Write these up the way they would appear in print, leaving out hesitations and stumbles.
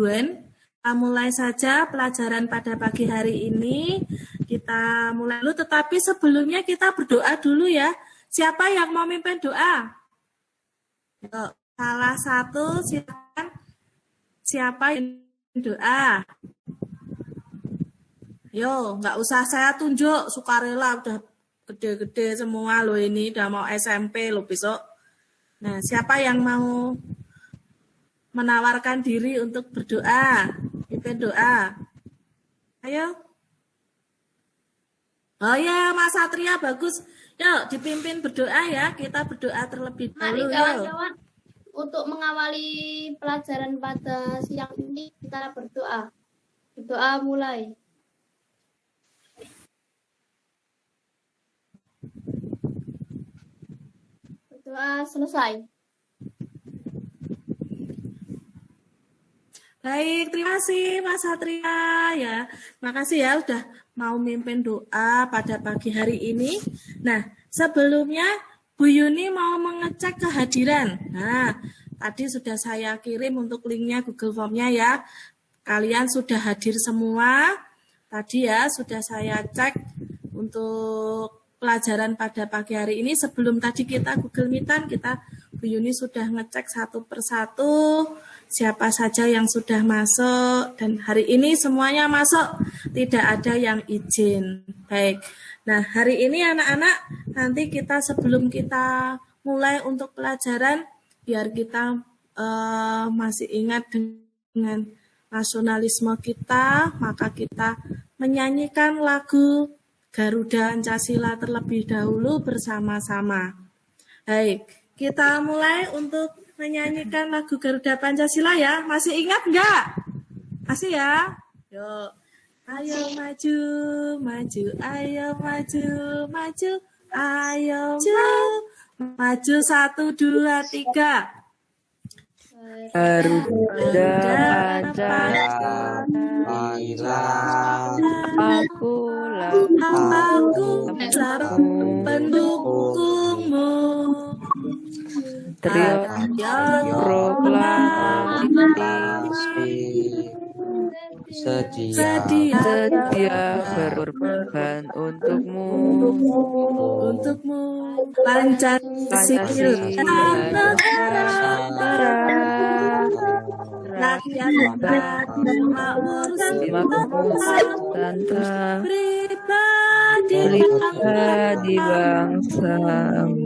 Buen. Kita mulai saja pelajaran pada pagi hari ini. Kita mulai dulu, tetapi sebelumnya kita berdoa dulu ya. Siapa yang mau mimpin doa? Yuk, salah satu silakan. Siapa yang doa? Yo, nggak usah saya tunjuk, sukarela udah gede-gede semua loh ini, udah mau SMP loh besok. Nah, siapa yang mau menawarkan diri untuk berdoa? Pimpin doa. Ayo. Oh ya, Mas Satria bagus. Yuk, dipimpin berdoa ya. Kita berdoa terlebih dahulu. Mari kawan-kawan, untuk mengawali pelajaran pada siang ini kita berdoa. Berdoa mulai. Berdoa selesai. Baik, terima kasih Mas Satria ya. Makasih ya udah mau mimpin doa pada pagi hari ini. Nah, sebelumnya Bu Yuni mau mengecek kehadiran. Nah, tadi sudah saya kirim untuk linknya Google Form-nya ya. Kalian sudah hadir semua. Tadi ya sudah saya cek untuk pelajaran pada pagi hari ini. Sebelum tadi kita Google Meet-an, Bu Yuni sudah ngecek satu persatu siapa saja yang sudah masuk, dan hari ini semuanya masuk, tidak ada yang izin. Baik, nah hari ini anak-anak, nanti kita sebelum kita mulai untuk pelajaran, biar kita masih ingat dengan nasionalisme kita, maka kita menyanyikan lagu Garuda Pancasila terlebih dahulu bersama-sama. Baik, kita mulai untuk menyanyikan lagu Garuda Pancasila ya. Masih ingat enggak? Masih ya? Yuk. Ayo maju, maju, ayo maju, maju, ayo maju. Maju 1, 2, 3. Garuda Pancasila, aku pendukungmu. Trio proklamasi sedia berkorban untukmu Pancasila rakyat tanta pribadi bangsamu.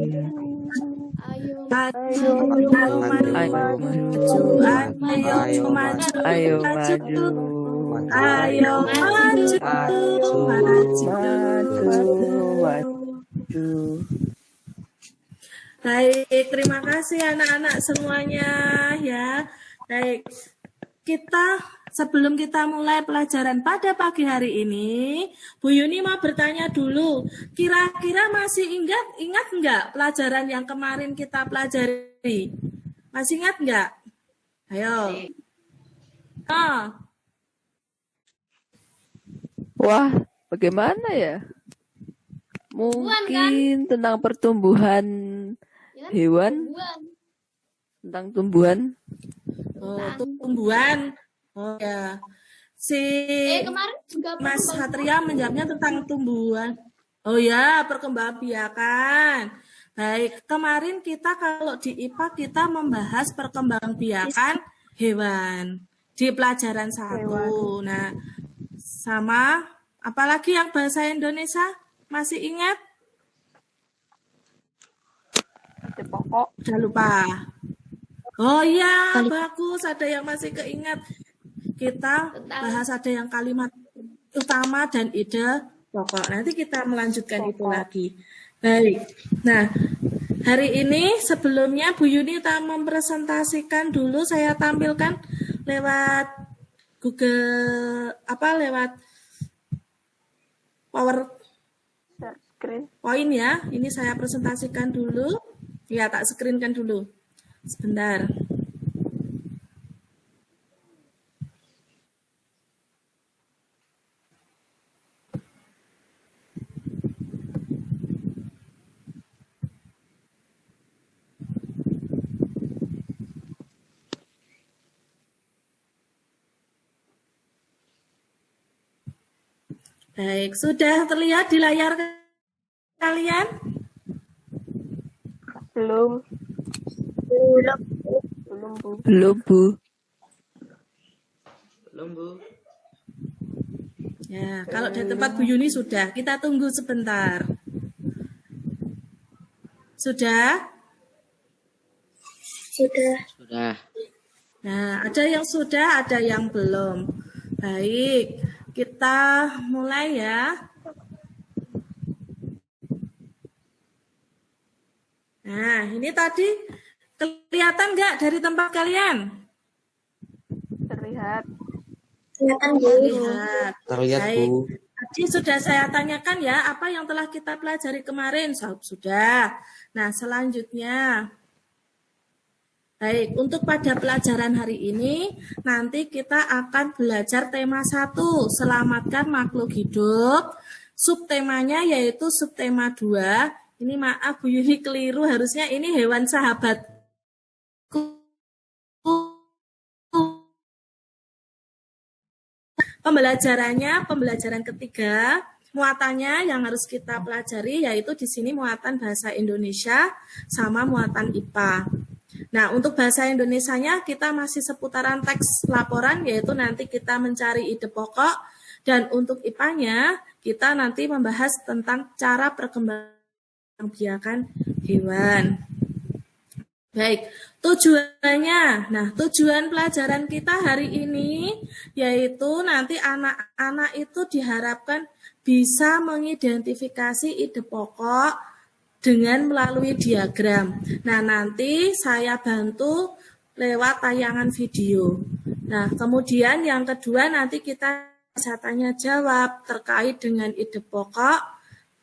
Ayo maju. Baik, terima kasih anak-anak semuanya ya. Baik, sebelum kita mulai pelajaran pada pagi hari ini, Bu Yuni mau bertanya dulu, kira-kira masih ingat enggak pelajaran yang kemarin kita pelajari? Masih ingat enggak? Ayo. Wah, bagaimana ya? Mungkin tentang pertumbuhan hewan, tentang tumbuhan. Tumbuhan. Oh ya. Kemarin juga Mas Satria menjawabnya tentang tumbuhan. Oh ya, perkembangbiakan. Baik, kemarin kita kalau di IPA kita membahas perkembangbiakan hewan di pelajaran 1. Nah, sama apalagi yang bahasa Indonesia masih ingat? Pokok. Udah lupa. Oh iya, bagus. Ada yang masih keingat. Kita bahas ada yang kalimat utama dan ide pokok. Nanti kita melanjutkan itu lagi. Baik. Nah, hari ini sebelumnya Bu Yuni mempresentasikan dulu, saya tampilkan lewat Google lewat PowerPoint ya. Ini saya presentasikan dulu. Ya, tak screenkan dulu. Sebentar. Baik, sudah terlihat di layar kalian? Belum. Belum, Bu. Belum, Bu. Belum, Bu. Ya, kalau di tempat Bu Yuni sudah. Kita tunggu sebentar. Sudah? Sudah. Nah, ada yang sudah, ada yang belum. Baik, kita mulai ya. Nah, ini tadi kelihatan nggak dari tempat kalian? Terlihat. Terlihat. Terlihat, Baik. Bu. Tadi sudah saya tanyakan ya, apa yang telah kita pelajari kemarin? Sudah. Nah, selanjutnya. Baik, untuk pada pelajaran hari ini, nanti kita akan belajar tema 1, selamatkan makhluk hidup. Subtemanya yaitu subtema 2. Ini maaf Bu Yuni keliru, harusnya ini hewan sahabatku. Pembelajaran ketiga, muatannya yang harus kita pelajari yaitu di sini muatan bahasa Indonesia sama muatan IPA. Nah, untuk bahasa Indonesianya kita masih seputaran teks laporan yaitu nanti kita mencari ide pokok, dan untuk IPA-nya kita nanti membahas tentang cara perkembangbiakan hewan. Baik, tujuannya. Nah, tujuan pelajaran kita hari ini yaitu nanti anak-anak itu diharapkan bisa mengidentifikasi ide pokok dengan melalui diagram. Nah, nanti saya bantu lewat tayangan video. Nah, kemudian yang kedua nanti kita bisa tanya jawab terkait dengan ide pokok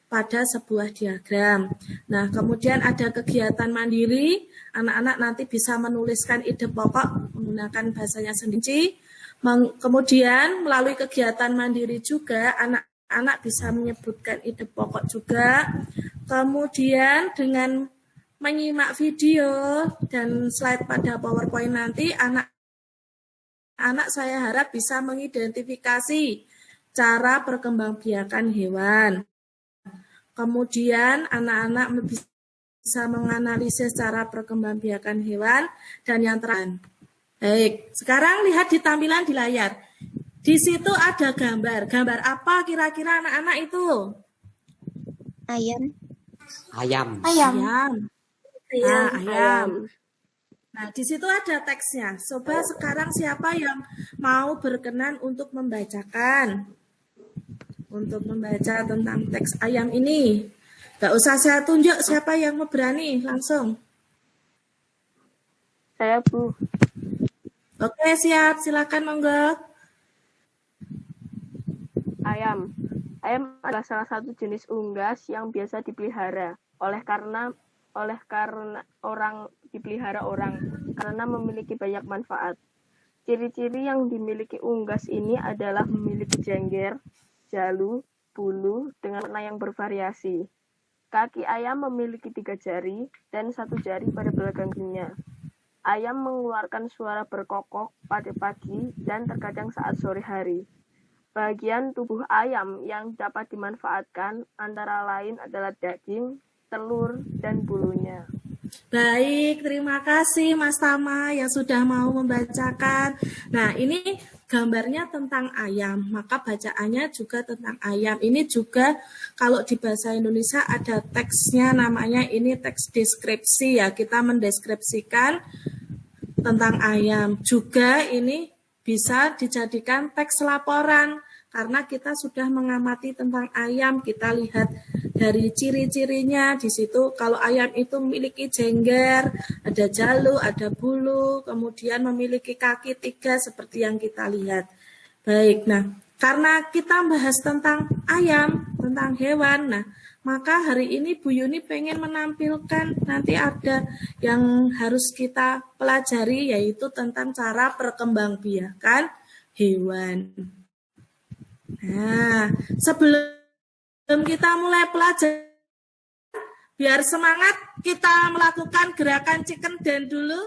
pada sebuah diagram. Nah, kemudian ada kegiatan mandiri, anak-anak nanti bisa menuliskan ide pokok menggunakan bahasanya sendiri. Kemudian melalui kegiatan mandiri juga, anak-anak bisa menyebutkan ide pokok juga. Kemudian dengan menyimak video dan slide pada PowerPoint nanti, anak-anak saya harap bisa mengidentifikasi cara perkembangbiakan hewan. Kemudian anak-anak bisa menganalisis cara perkembangbiakan hewan, dan yang terakhir. Baik, sekarang lihat di tampilan di layar. Di situ ada gambar. Gambar apa kira-kira anak-anak itu? Ayam. Ayam. Nah, ayam. Nah, di situ ada teksnya. Coba sekarang siapa yang mau berkenan untuk membacakan? Untuk membaca tentang teks ayam ini. Gak usah saya tunjuk, siapa yang mau berani, langsung. Saya, Bu. Oke, siap, silakan monggo. Ayam. Ayam adalah salah satu jenis unggas yang biasa dipelihara oleh karena orang dipelihara orang karena memiliki banyak manfaat. Ciri-ciri yang dimiliki unggas ini adalah memiliki jengger, jalu, bulu dengan warna yang bervariasi. Kaki ayam memiliki 3 jari dan 1 jari pada belakangnya. Ayam mengeluarkan suara berkokok pada pagi dan terkadang saat sore hari. Bagian tubuh ayam yang dapat dimanfaatkan antara lain adalah daging, telur, dan bulunya. Baik, terima kasih Mas Tama yang sudah mau membacakan. Nah, ini gambarnya tentang ayam, maka bacaannya juga tentang ayam. Ini juga kalau di bahasa Indonesia ada teksnya, namanya ini teks deskripsi ya. Kita mendeskripsikan tentang ayam. Juga ini bisa dijadikan teks laporan karena kita sudah mengamati tentang ayam. Kita lihat dari ciri-cirinya di situ. Kalau ayam itu memiliki jengger, ada jalu, ada bulu, kemudian memiliki kaki 3 seperti yang kita lihat. Baik, nah karena kita bahas tentang ayam, tentang hewan, nah maka hari ini Bu Yuni pengen menampilkan nanti ada yang harus kita pelajari yaitu tentang cara perkembangbiakan hewan. Nah, sebelum kita mulai pelajaran, biar semangat kita melakukan gerakan chicken dance dulu.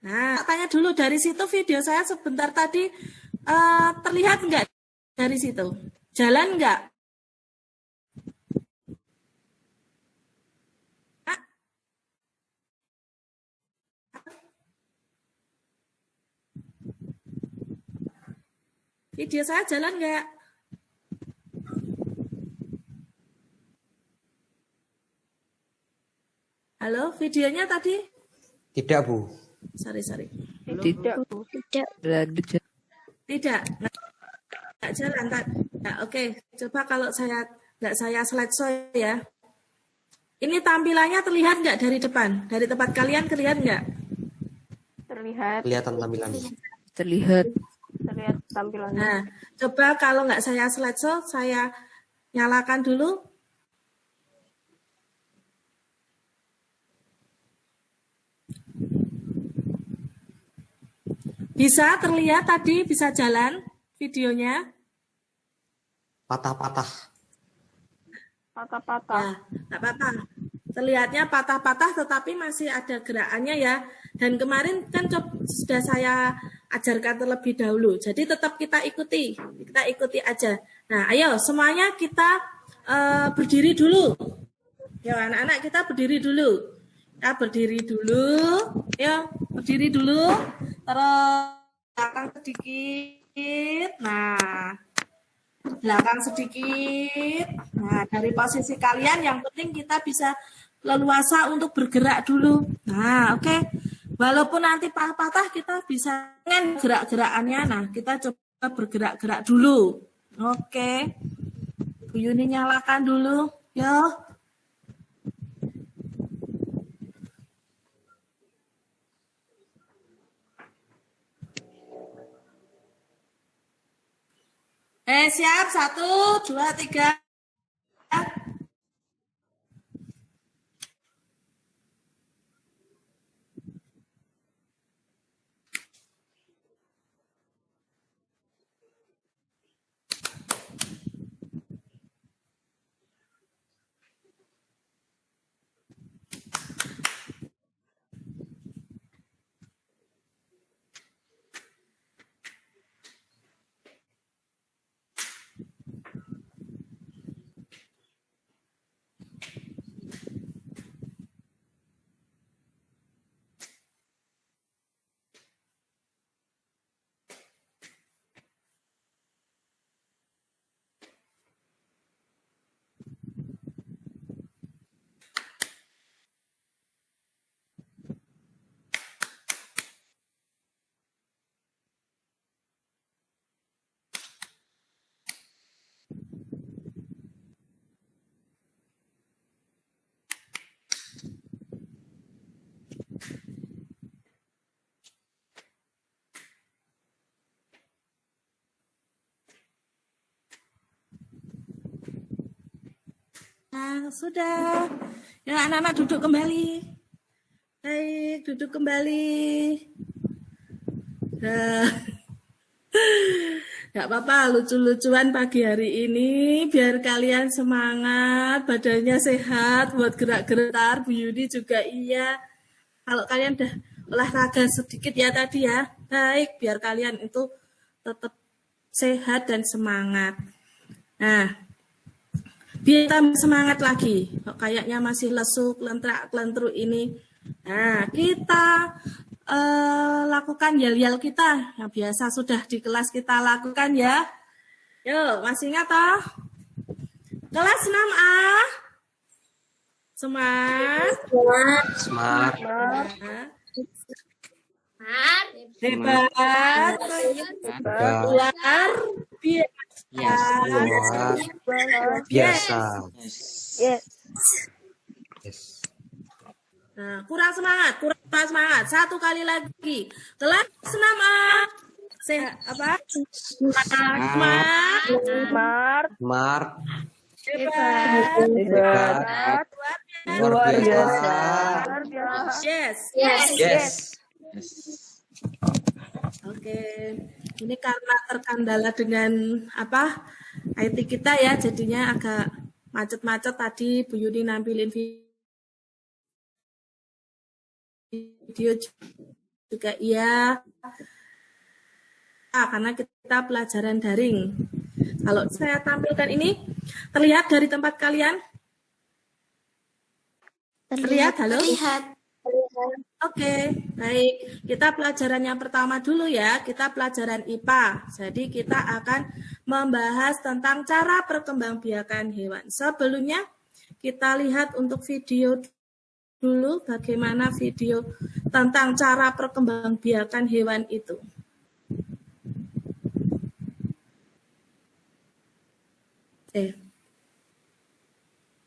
Nah, tanya dulu dari situ video saya sebentar tadi terlihat enggak? dari situ? Jalan nggak? Video saya jalan nggak? Halo, videonya tadi? Tidak, Bu. Sorry. Tidak. Tidak. Tidak, nggak jalan. Ya, oke, coba kalau nggak saya slideshow ya. Ini tampilannya terlihat nggak dari depan? Dari tempat kalian terlihat nggak? Terlihat Kelihatan tampilannya. Terlihat. tampilannya. Nah, coba kalau nggak saya slideshow, saya nyalakan dulu. Bisa terlihat tadi, bisa jalan videonya? Patah-patah. Patah-patah. Ya, nggak apa-apa. Terlihatnya patah-patah tetapi masih ada gerakannya ya. Dan kemarin kan sudah saya ajarkan terlebih dahulu. Jadi tetap kita ikuti aja. Nah, ayo semuanya kita berdiri dulu. Ya, anak-anak kita berdiri dulu. Kita berdiri dulu. Ya, berdiri dulu. Terus belakang sedikit. Nah, belakang sedikit. Nah, dari posisi kalian yang penting kita bisa leluasa untuk bergerak dulu. Nah, oke. Walaupun nanti patah-patah kita bisa dengan gerak-gerakannya. Nah, kita coba bergerak-gerak dulu. Oke. Bu Yuni nyalakan dulu. Yo. Siap. 1, 2, 3. Nah, sudah. Ya, anak-anak duduk kembali. Baik, duduk kembali. Nah, nggak apa-apa, lucu-lucuan pagi hari ini. Biar kalian semangat, badannya sehat, buat gerak-gerak. Bu Yudi juga iya. Kalau kalian udah olahraga sedikit ya tadi ya. Baik, biar kalian itu tetap sehat dan semangat. Nah, biar tambah semangat lagi. Kok kayaknya masih lesu, kelentrak-kelentruk ini. Nah, kita lakukan yel-yel kita yang biasa sudah di kelas kita lakukan ya. Yuk, masih ingat toh? Kelas 6A. Smart. Smart. Hebat. Luar Biasa. Yes. Yes. Nah, kurang semangat. Satu kali lagi. Kelas 6A. Sehat apa? Smart. Smart. Hebat. Hebat. Luar biasa. Yes. Yes. Oke. Ini karena terkendala dengan apa? IT kita ya, jadinya agak macet-macet tadi. Bu Yuni nampilin video juga iya. Karena kita pelajaran daring. Kalau saya tampilkan ini, terlihat dari tempat kalian? Terlihat, halo? Terlihat. Oke, baik. Kita pelajaran yang pertama dulu ya. Kita pelajaran IPA. Jadi kita akan membahas tentang cara perkembangbiakan hewan. Sebelumnya kita lihat untuk video dulu bagaimana video tentang cara perkembangbiakan hewan itu.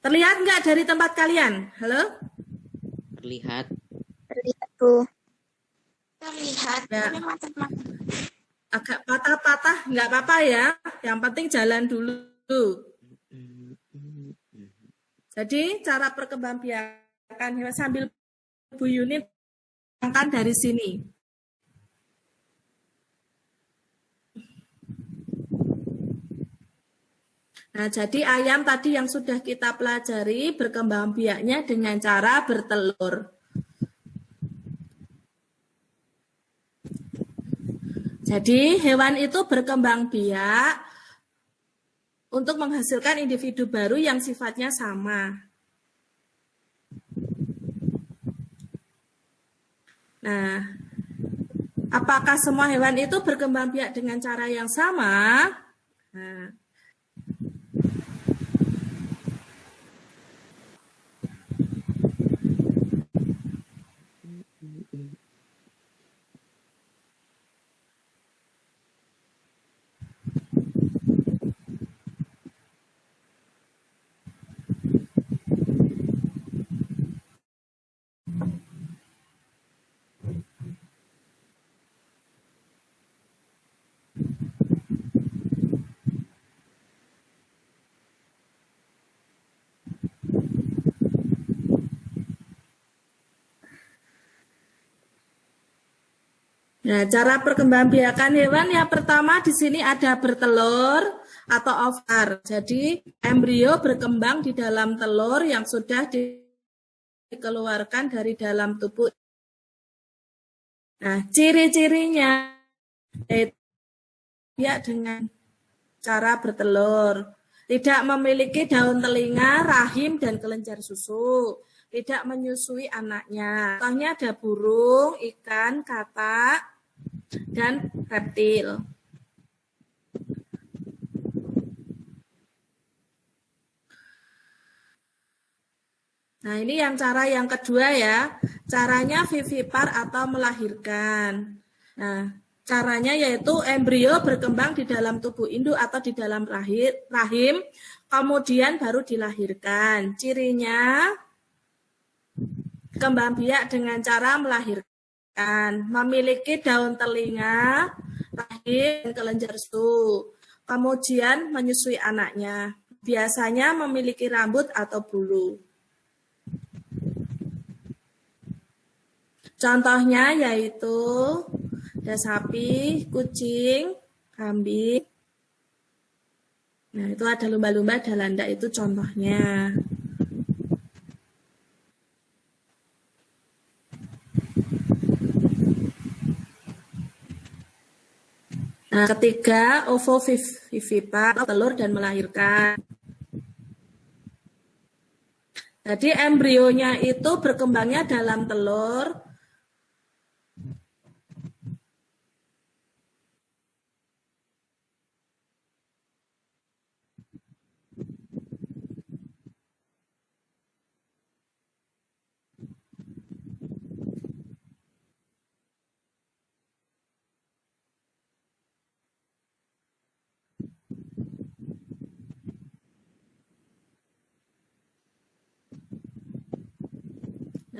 Terlihat nggak dari tempat kalian? Halo? Terlihat. Terlihat, Bu. Terlihat. Ya. Tapi macet-macet. Agak patah-patah, nggak apa-apa ya. Yang penting jalan dulu. Jadi cara perkembangbiakan hewan sambil Bu Yuni angkat dari sini. Nah, jadi ayam tadi yang sudah kita pelajari berkembang biaknya dengan cara bertelur. Jadi hewan itu berkembang biak untuk menghasilkan individu baru yang sifatnya sama. Nah, apakah semua hewan itu berkembang biak dengan cara yang sama? Nah, Nah, cara perkembangbiakan hewan yang pertama di sini ada bertelur atau ovar. Jadi embrio berkembang di dalam telur yang sudah dikeluarkan dari dalam tubuh. Nah, ciri-cirinya ya dengan cara bertelur, tidak memiliki daun telinga, rahim dan kelenjar susu, tidak menyusui anaknya. Contohnya ada burung, ikan, katak, dan reptil. Nah, ini yang cara yang kedua ya. Caranya vivipar atau melahirkan. Nah, caranya yaitu embrio berkembang di dalam tubuh induk atau di dalam rahim, kemudian baru dilahirkan. Cirinya kembang biak dengan cara melahirkan, memiliki daun telinga, rahim, dan kelenjar susu. Kemudian menyusui anaknya. Biasanya memiliki rambut atau bulu. Contohnya yaitu ada sapi, kucing, kambing. Nah, itu ada lumba-lumba, ada landak, itu contohnya. Nah, ketiga, ovovivipar, telur dan melahirkan. Jadi embrionya itu berkembangnya dalam telur.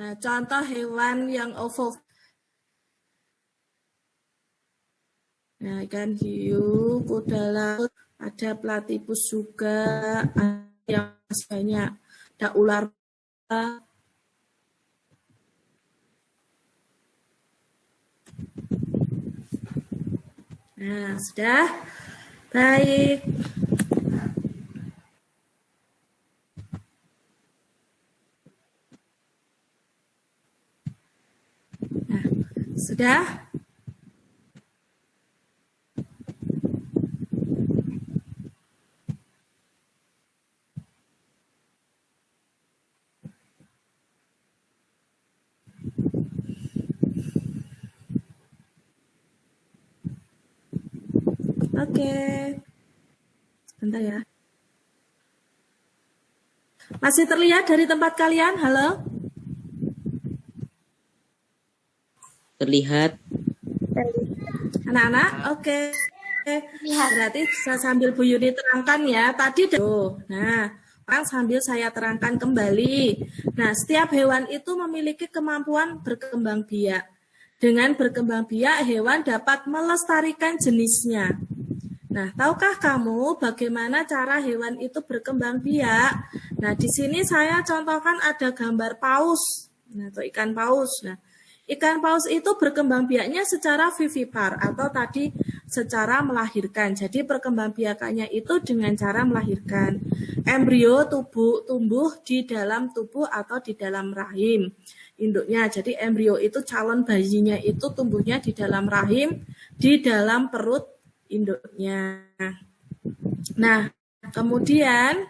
Nah, contoh hewan yang Nah, ikan hiu, kuda laut, ada platypus juga, ada yang banyak, ada ular. Nah, sudah baik. Nah, sudah. Oke. Sebentar ya. Masih terlihat dari tempat kalian? Halo? Terlihat. Anak-anak? Oke. Lihat. Berarti bisa sambil Bu Yuni terangkan ya. Tadi nah, sekarang sambil saya terangkan kembali. Nah, setiap hewan itu memiliki kemampuan berkembang biak. Dengan berkembang biak, hewan dapat melestarikan jenisnya. Nah, tahukah kamu bagaimana cara hewan itu berkembang biak? Nah, di sini saya contohkan ada gambar paus, atau ikan paus. Nah, ikan paus itu berkembang biaknya secara vivipar atau tadi secara melahirkan. Jadi perkembangbiakannya itu dengan cara melahirkan. Embrio tumbuh di dalam tubuh atau di dalam rahim induknya. Jadi embrio itu calon bayinya itu tumbuhnya di dalam rahim, di dalam perut induknya. Nah, kemudian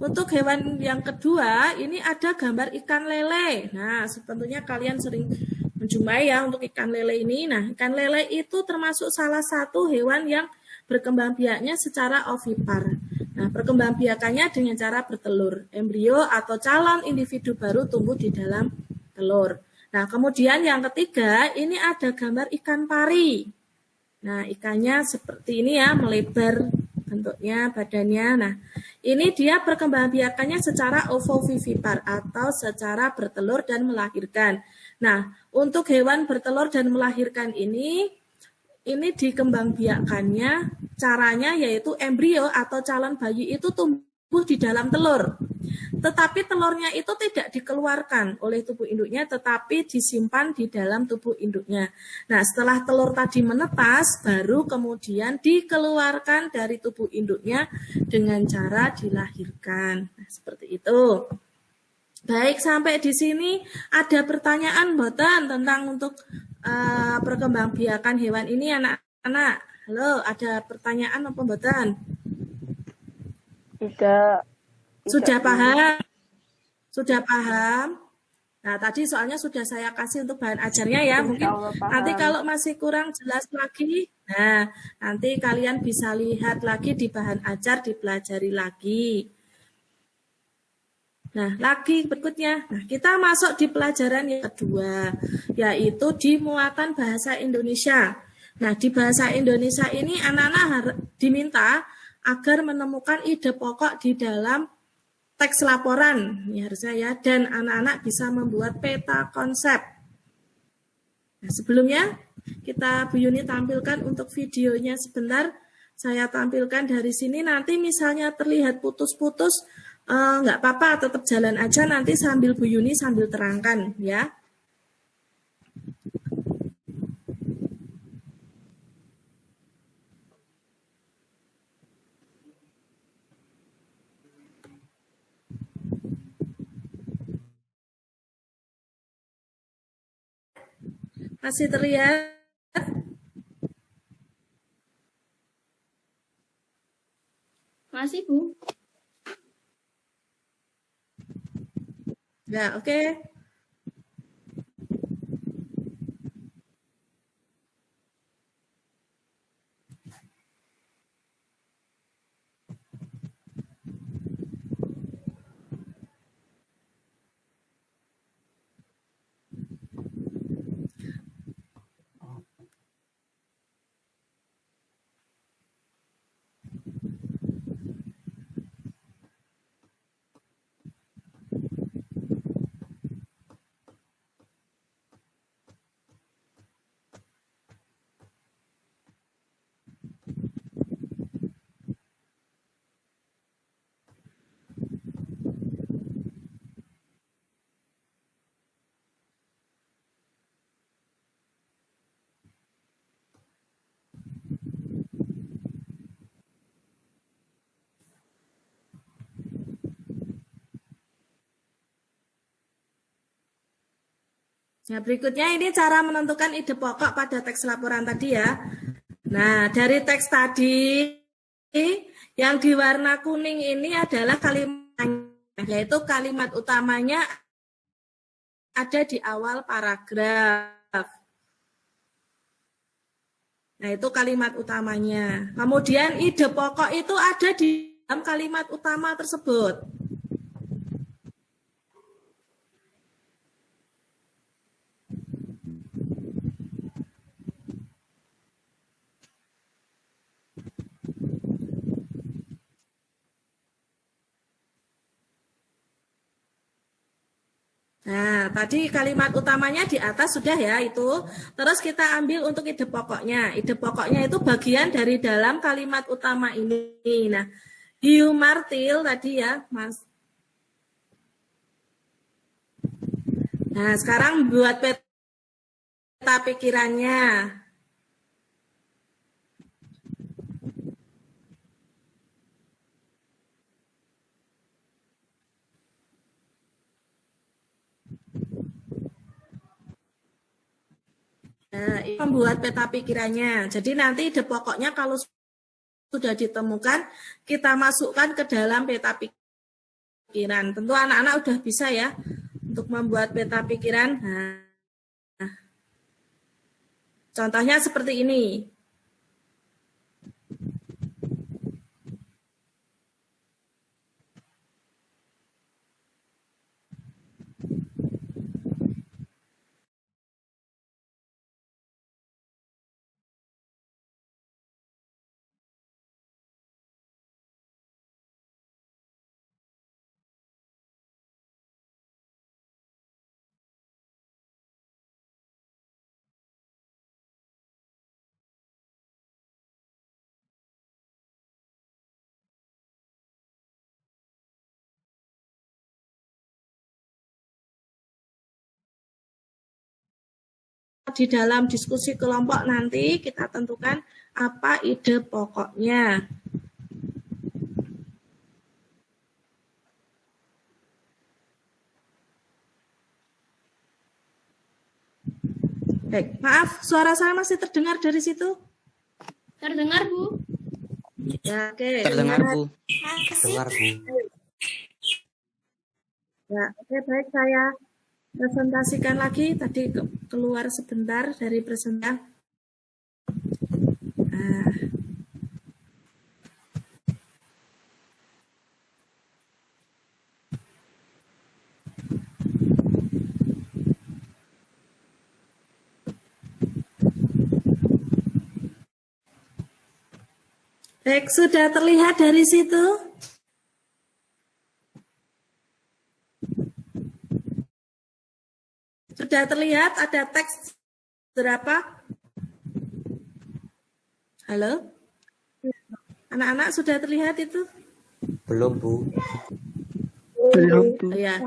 untuk hewan yang kedua, ini ada gambar ikan lele. Nah, tentunya kalian sering menjumpai ya untuk ikan lele ini. Nah, ikan lele itu termasuk salah satu hewan yang berkembang biaknya secara ovipar. Nah, perkembangbiakannya dengan cara bertelur. Embrio atau calon individu baru tumbuh di dalam telur. Nah, kemudian yang ketiga, ini ada gambar ikan pari. Nah, ikannya seperti ini ya, melebar bentuknya, badannya. Nah, ini dia perkembangbiakannya secara ovovivipar atau secara bertelur dan melahirkan. Nah, untuk hewan bertelur dan melahirkan ini dikembangbiakannya caranya yaitu embrio atau calon bayi itu tumbuh di dalam telur. Tetapi telurnya itu tidak dikeluarkan oleh tubuh induknya, tetapi disimpan di dalam tubuh induknya. Nah, setelah telur tadi menetas, baru kemudian dikeluarkan dari tubuh induknya dengan cara dilahirkan. Nah, seperti itu. Baik, sampai di sini ada pertanyaan mboten tentang untuk perkembangbiakan hewan ini, anak-anak. Halo, ada pertanyaan apa mboten? Tidak. Sudah paham? Sudah paham? Nah, tadi soalnya sudah saya kasih untuk bahan ajarnya ya. Mungkin nanti kalau masih kurang jelas lagi, nah nanti kalian bisa lihat lagi di bahan ajar, dipelajari lagi. Nah, lagi berikutnya. Nah, kita masuk di pelajaran yang kedua, yaitu di muatan bahasa Indonesia. Nah, di bahasa Indonesia ini anak-anak diminta agar menemukan ide pokok di dalam teks laporan, ya harusnya ya, dan anak-anak bisa membuat peta konsep. Nah, sebelumnya kita Bu Yuni tampilkan untuk videonya sebentar. Saya tampilkan dari sini, nanti misalnya terlihat putus-putus, nggak apa-apa, tetap jalan aja, nanti sambil Bu Yuni sambil terangkan ya. Masih terlihat? Masih, Bu. Ya, oke. Nah, berikutnya ini cara menentukan ide pokok pada teks laporan tadi ya. Nah, dari teks tadi yang diwarna kuning ini adalah kalimat, yaitu kalimat utamanya ada di awal paragraf. Nah, itu kalimat utamanya. Kemudian ide pokok itu ada di dalam kalimat utama tersebut. Nah, tadi kalimat utamanya di atas sudah ya itu. Terus kita ambil untuk ide pokoknya. Ide pokoknya itu bagian dari dalam kalimat utama ini. Nah, hiu martil tadi ya, Mas. Nah, sekarang buat peta pikirannya. Nah, ini membuat peta pikirannya. Jadi nanti ide pokoknya kalau sudah ditemukan, kita masukkan ke dalam peta pikiran. Tentu anak-anak udah bisa ya untuk membuat peta pikiran. Nah, contohnya seperti ini. Di dalam diskusi kelompok nanti kita tentukan apa ide pokoknya. Baik, maaf, suara saya masih terdengar dari situ? Terdengar, Bu? Ya, oke. Terdengar, Bu. Makasih. Terdengar, Bu. Ya, oke, baik, saya presentasikan lagi. Tadi keluar sebentar dari presentasi. Nah. Baik, sudah terlihat dari situ? Sudah terlihat ada teks berapa? Halo? Anak-anak sudah terlihat itu? Belum, Bu. Belum, Bu. Ya,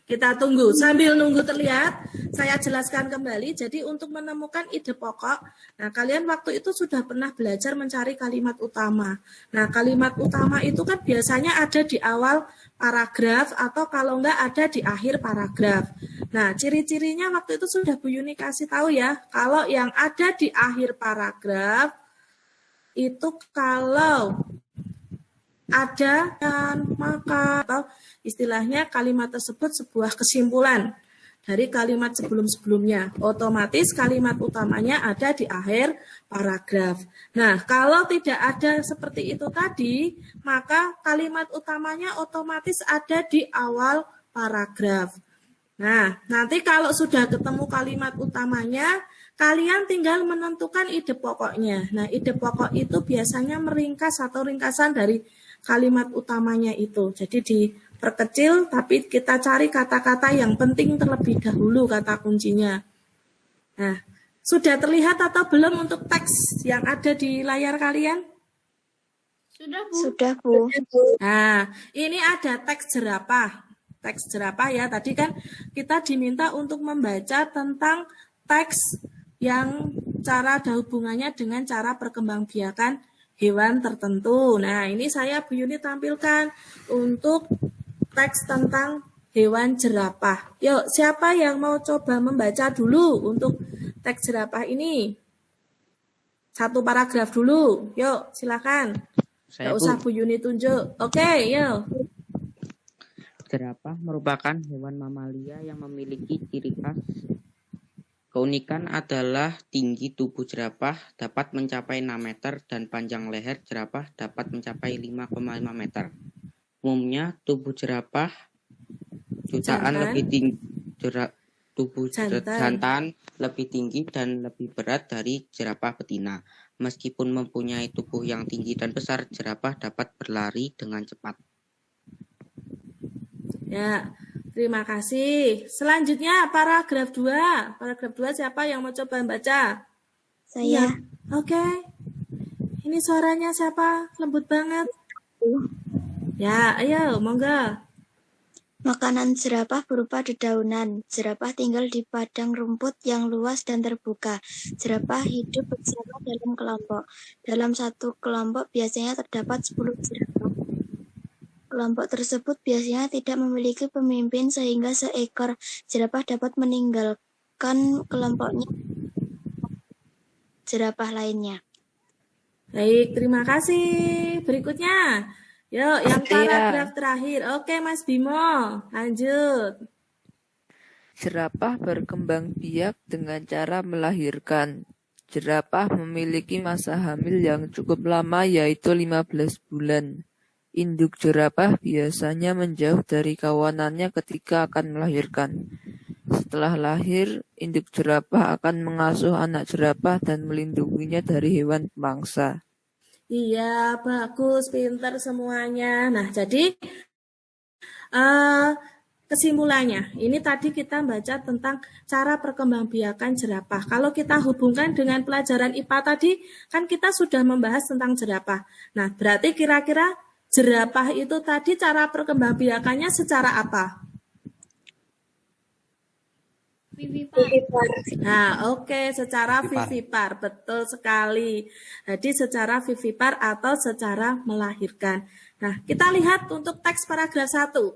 kita tunggu. Sambil nunggu terlihat, saya jelaskan kembali. Jadi untuk menemukan ide pokok, nah kalian waktu itu sudah pernah belajar mencari kalimat utama. Nah, kalimat utama itu kan biasanya ada di awal paragraf atau kalau enggak ada di akhir paragraf. Nah, ciri-cirinya waktu itu sudah Bu Yuni kasih tahu ya. Kalau yang ada di akhir paragraf itu kalau ada dan maka atau istilahnya kalimat tersebut sebuah kesimpulan dari kalimat sebelum-sebelumnya. Otomatis kalimat utamanya ada di akhir paragraf. Nah, kalau tidak ada seperti itu tadi, maka kalimat utamanya otomatis ada di awal paragraf. Nah, nanti kalau sudah ketemu kalimat utamanya, kalian tinggal menentukan ide pokoknya. Nah, ide pokok itu biasanya meringkas atau ringkasan dari kalimat utamanya itu. Jadi diperkecil, tapi kita cari kata-kata yang penting terlebih dahulu, kata kuncinya. Nah, sudah terlihat atau belum untuk teks yang ada di layar kalian? Sudah, Bu. Sudah, Bu. Nah, ini ada teks jerapah. Teks jerapah ya, tadi kan kita diminta untuk membaca tentang teks yang cara ada hubungannya dengan cara perkembangbiakan hewan tertentu. Nah, ini saya Bu Yuni tampilkan untuk teks tentang hewan jerapah. Yuk, siapa yang mau coba membaca dulu untuk teks jerapah ini? Satu paragraf dulu. Yuk, silakan. Saya, Nggak usah Bu Yuni tunjuk. Oke, yuk. Jerapah merupakan hewan mamalia yang memiliki ciri khas. Keunikan adalah tinggi tubuh jerapah dapat mencapai 6 meter dan panjang leher jerapah dapat mencapai 5,5 meter. Umumnya tubuh jerapah jutaan Jantan. lebih tinggi tubuh Jantan. jantan lebih tinggi dan lebih berat dari jerapah betina. Meskipun mempunyai tubuh yang tinggi dan besar, jerapah dapat berlari dengan cepat. Ya, terima kasih. Selanjutnya paragraf 2. Paragraf 2 siapa yang mau coba baca? Saya. Oke. Ini suaranya siapa? Lembut banget. Ya, ayo, monggo. Makanan jerapah berupa dedaunan. Jerapah tinggal di padang rumput yang luas dan terbuka. Jerapah hidup bersama dalam kelompok. Dalam satu kelompok biasanya terdapat 10 jerapah. Kelompok tersebut biasanya tidak memiliki pemimpin sehingga seekor jerapah dapat meninggalkan kelompoknya jerapah lainnya. Baik, terima kasih. Berikutnya. Yuk, yang paragraf terakhir. Oke, Mas Bimo. Lanjut. Jerapah berkembang biak dengan cara melahirkan. Jerapah memiliki masa hamil yang cukup lama yaitu 15 bulan. Induk jerapah biasanya menjauh dari kawanannya ketika akan melahirkan. Setelah lahir, induk jerapah akan mengasuh anak jerapah dan melindunginya dari hewan pemangsa. Iya, bagus, pinter semuanya. Nah, jadi kesimpulannya, ini tadi kita baca tentang cara perkembangbiakan jerapah. Kalau kita hubungkan dengan pelajaran IPA tadi, kan kita sudah membahas tentang jerapah. Nah, berarti kira-kira jerapah itu tadi cara perkembangbiakannya secara apa? Vivipar. Nah, oke, secara vivipar, betul sekali. Jadi secara vivipar atau secara melahirkan. Nah, kita lihat untuk teks paragraf 1.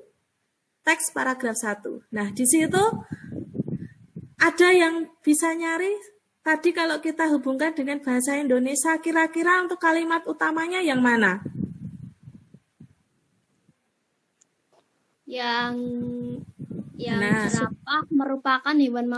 Teks paragraf 1. Nah, di situ ada yang bisa nyari. Tadi kalau kita hubungkan dengan bahasa Indonesia, kira-kira untuk kalimat utamanya yang mana? Yang Nah, jerapah merupakan hewan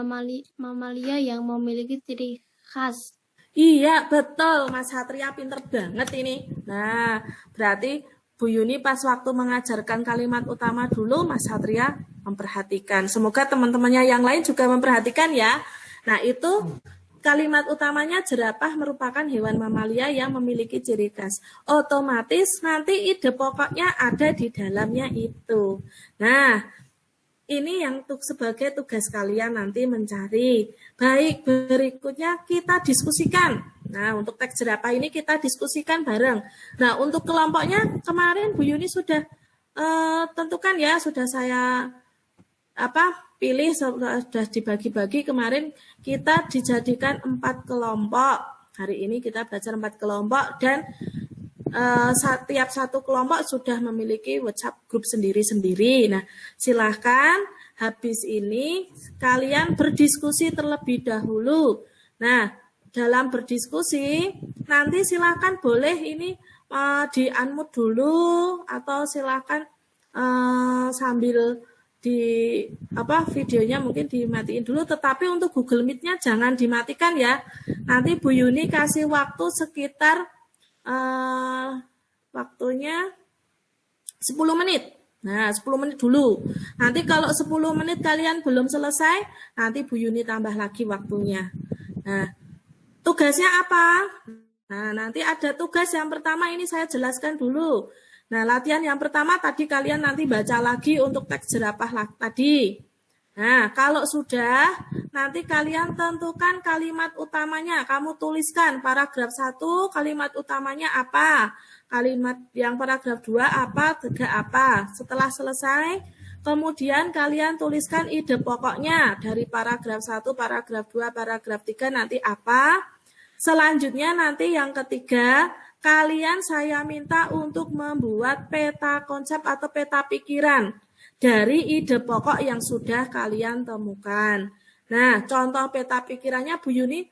mamalia yang memiliki ciri khas. Iya, betul. Mas Satria pinter banget ini. Nah, berarti Bu Yuni pas waktu mengajarkan kalimat utama dulu, Mas Satria memperhatikan. Semoga teman-temannya yang lain juga memperhatikan ya. Nah, itu kalimat utamanya jerapah merupakan hewan mamalia yang memiliki ciri khas. Otomatis nanti ide pokoknya ada di dalamnya itu. Nah, ini yang sebagai tugas kalian nanti mencari. Baik, berikutnya kita diskusikan. Nah, untuk teks jerapah ini kita diskusikan bareng. Nah, untuk kelompoknya kemarin Bu Yuni sudah tentukan ya, sudah saya pilih, sudah dibagi-bagi. Kemarin kita dijadikan 4 kelompok. Hari ini kita belajar 4 kelompok dan setiap satu kelompok sudah memiliki WhatsApp grup sendiri-sendiri. Nah, silahkan habis ini kalian berdiskusi terlebih dahulu. Nah, dalam berdiskusi nanti silahkan boleh ini di-unmute dulu atau silahkan sambil videonya mungkin dimatiin dulu, tetapi untuk Google Meet-nya jangan dimatikan ya. Nanti Bu Yuni kasih waktu sekitar waktunya 10 menit. Nah, 10 menit dulu. Nanti kalau 10 menit kalian belum selesai, nanti Bu Yuni tambah lagi waktunya. Nah, tugasnya apa? Nah, nanti ada tugas yang pertama, ini saya jelaskan dulu. Nah, latihan yang pertama tadi kalian nanti baca lagi untuk teks jerapah tadi. Nah, kalau sudah, nanti kalian tentukan kalimat utamanya. Kamu tuliskan paragraf 1, kalimat utamanya apa? Kalimat yang paragraf 2 apa? 3 apa? Setelah selesai, kemudian kalian tuliskan ide pokoknya. Dari paragraf 1, paragraf 2, paragraf 3 nanti apa? Selanjutnya nanti yang ketiga, kalian saya minta untuk membuat peta konsep atau peta pikiran dari ide pokok yang sudah kalian temukan. Nah, contoh peta pikirannya Bu Yuni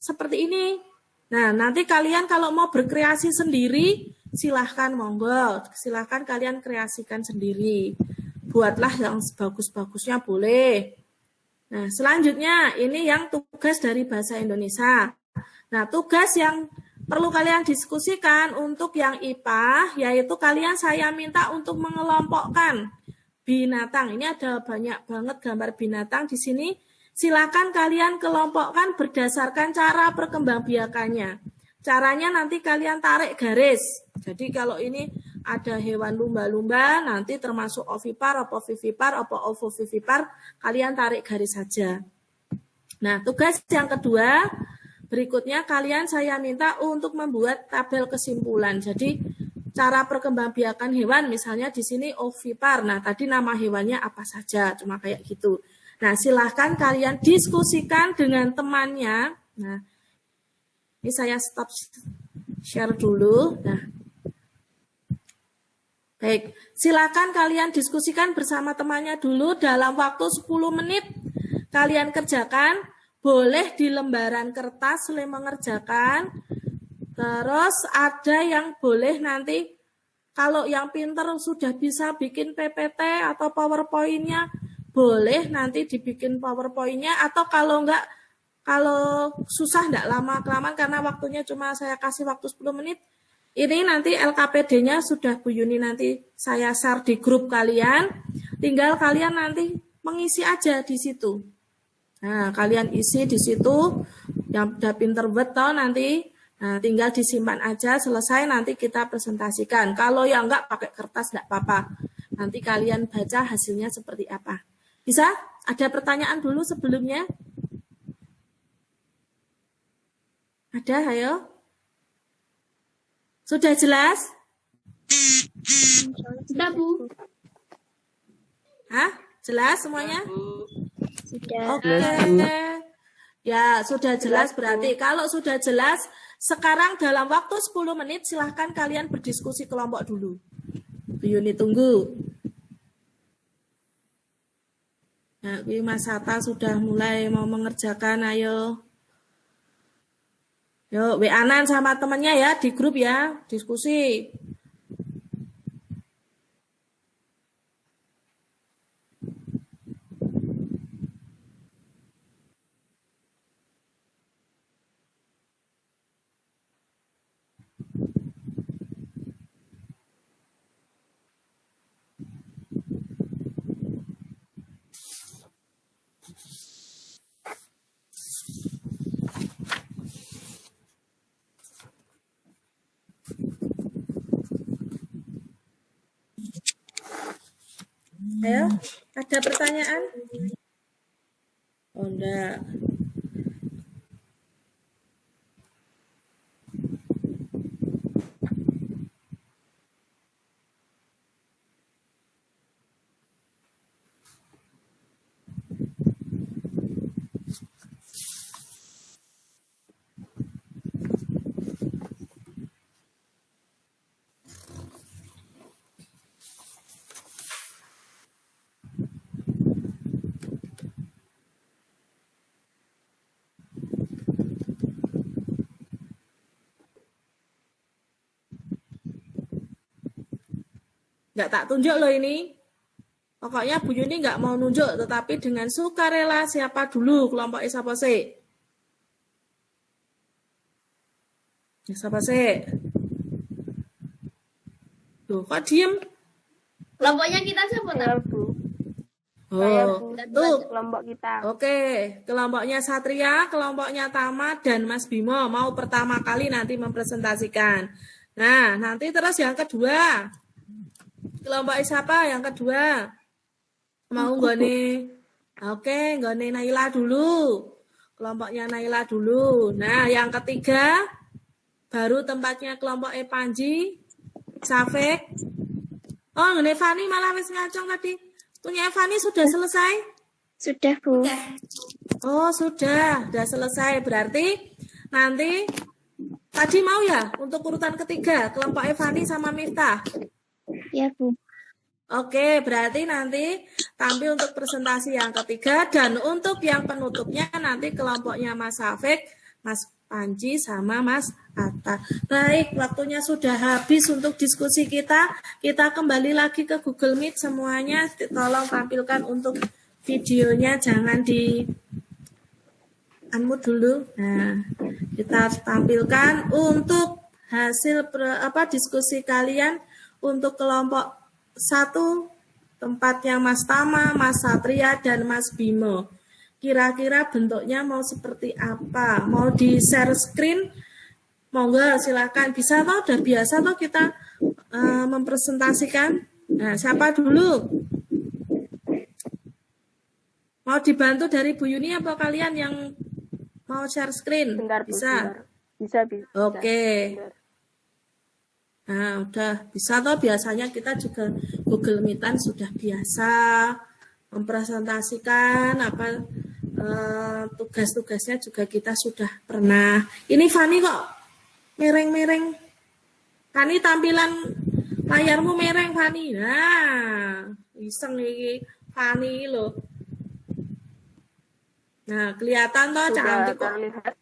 seperti ini. Nah, nanti kalian kalau mau berkreasi sendiri, silahkan monggo. Silahkan kalian kreasikan sendiri. Bu dibuatlah yang sebagus-bagusnya boleh. Nah, selanjutnya ini yang tugas dari bahasa Indonesia. Nah, tugas yang perlu kalian diskusikan untuk yang IPA, yaitu kalian saya minta untuk mengelompokkan binatang. Ini ada banyak banget gambar binatang di sini. Silakan kalian kelompokkan berdasarkan cara perkembangbiakannya. Caranya nanti kalian tarik garis. Jadi kalau ini ada hewan lumba-lumba, nanti termasuk ovipar, opovivipar, ovovivipar, kalian tarik garis saja. Nah, tugas yang kedua, berikutnya kalian saya minta untuk membuat tabel kesimpulan. Jadi, cara perkembangbiakan hewan, misalnya di sini ovipar. Nah, tadi nama hewannya apa saja, cuma kayak gitu. Nah, silahkan kalian diskusikan dengan temannya. Nah, ini saya stop share dulu. Nah, baik, silakan kalian diskusikan bersama temannya dulu dalam waktu 10 menit. Kalian kerjakan, boleh di lembaran kertas selain mengerjakan. Terus ada yang boleh nanti, kalau yang pinter sudah bisa bikin PPT atau PowerPoint-nya, boleh nanti dibikin PowerPoint-nya, atau kalau enggak, kalau susah enggak lama-kelamaan karena waktunya cuma saya kasih waktu 10 menit, ini nanti LKPD-nya sudah Bu Yuni nanti saya share di grup kalian. Tinggal kalian nanti mengisi aja di situ. Nah, kalian isi di situ. Yang udah pinter betul nanti. Nah, tinggal disimpan aja, selesai nanti kita presentasikan. Kalau yang enggak pakai kertas enggak apa-apa. Nanti kalian baca hasilnya seperti apa. Bisa? Ada pertanyaan dulu sebelumnya? Ada, ayo. Sudah jelas? Sudah, Bu. Hah? Jelas semuanya? Sudah. Oke. Ya, sudah jelas berarti. Kalau sudah jelas, sekarang dalam waktu 10 menit silahkan kalian berdiskusi kelompok dulu. Bu Yuni tunggu. Nah, Mas Hatta sudah mulai mau mengerjakan, ayo. Yuk, WA-an sama temennya ya, di grup ya, diskusi. Ayo, ada pertanyaan? Oh, enggak. Nggak tak tunjuk loh ini. Pokoknya Bu Yuni nggak mau nunjuk, tetapi dengan sukarela siapa dulu kelompok siapa sih? Siapa sih? Loh, kok diem? Kelompoknya kita siapa, Saya, tak? Bu. Oh, tuh. Kelompok kita. Oke, kelompoknya Satria, kelompoknya Tama, dan Mas Bimo mau pertama kali nanti mempresentasikan. Nah, nanti terus yang kedua. Kelompok siapa yang kedua? Mau nggone? Oke, nggone Naila dulu. Kelompoknya Naila dulu. Nah, yang ketiga, baru tempatnya kelompok Panji, Safek. Oh, nggone Fani malah wis ngacung tadi. Punya Fani sudah selesai? Sudah, Bu. Oh, sudah selesai. Berarti nanti tadi mau ya untuk urutan ketiga, kelompok Evani sama Miftah. Ya, Bu. Oke, berarti nanti tampil untuk presentasi yang ketiga dan untuk yang penutupnya nanti kelompoknya Mas Safik, Mas Panji sama Mas Atta. Baik, waktunya sudah habis untuk diskusi kita. Kita kembali lagi ke Google Meet semuanya. Tolong tampilkan untuk videonya, jangan di unmute dulu. Nah, kita tampilkan untuk hasil diskusi kalian untuk kelompok 1, tempatnya Mas Tama, Mas Satria, dan Mas Bimo. Kira-kira bentuknya mau seperti apa? Mau di share screen? Monggo silahkan. Bisa toh? Udah biasa toh kita mempresentasikan. Nah, siapa dulu? Mau dibantu dari Bu Yuni apa kalian yang mau share screen? Bentar, Bu, Bisa? bentar. Bisa. Oke. Bentar. Nah, udah bisa toh, biasanya kita juga Google Meet-an sudah biasa mempresentasikan tugas-tugasnya juga kita sudah pernah. Ini Fani kok mereng-mereng. Fani tampilan layarmu mereng Fani. Nah, iseng iki Fani loh. Nah, kelihatan toh cantik kok. Terlihat.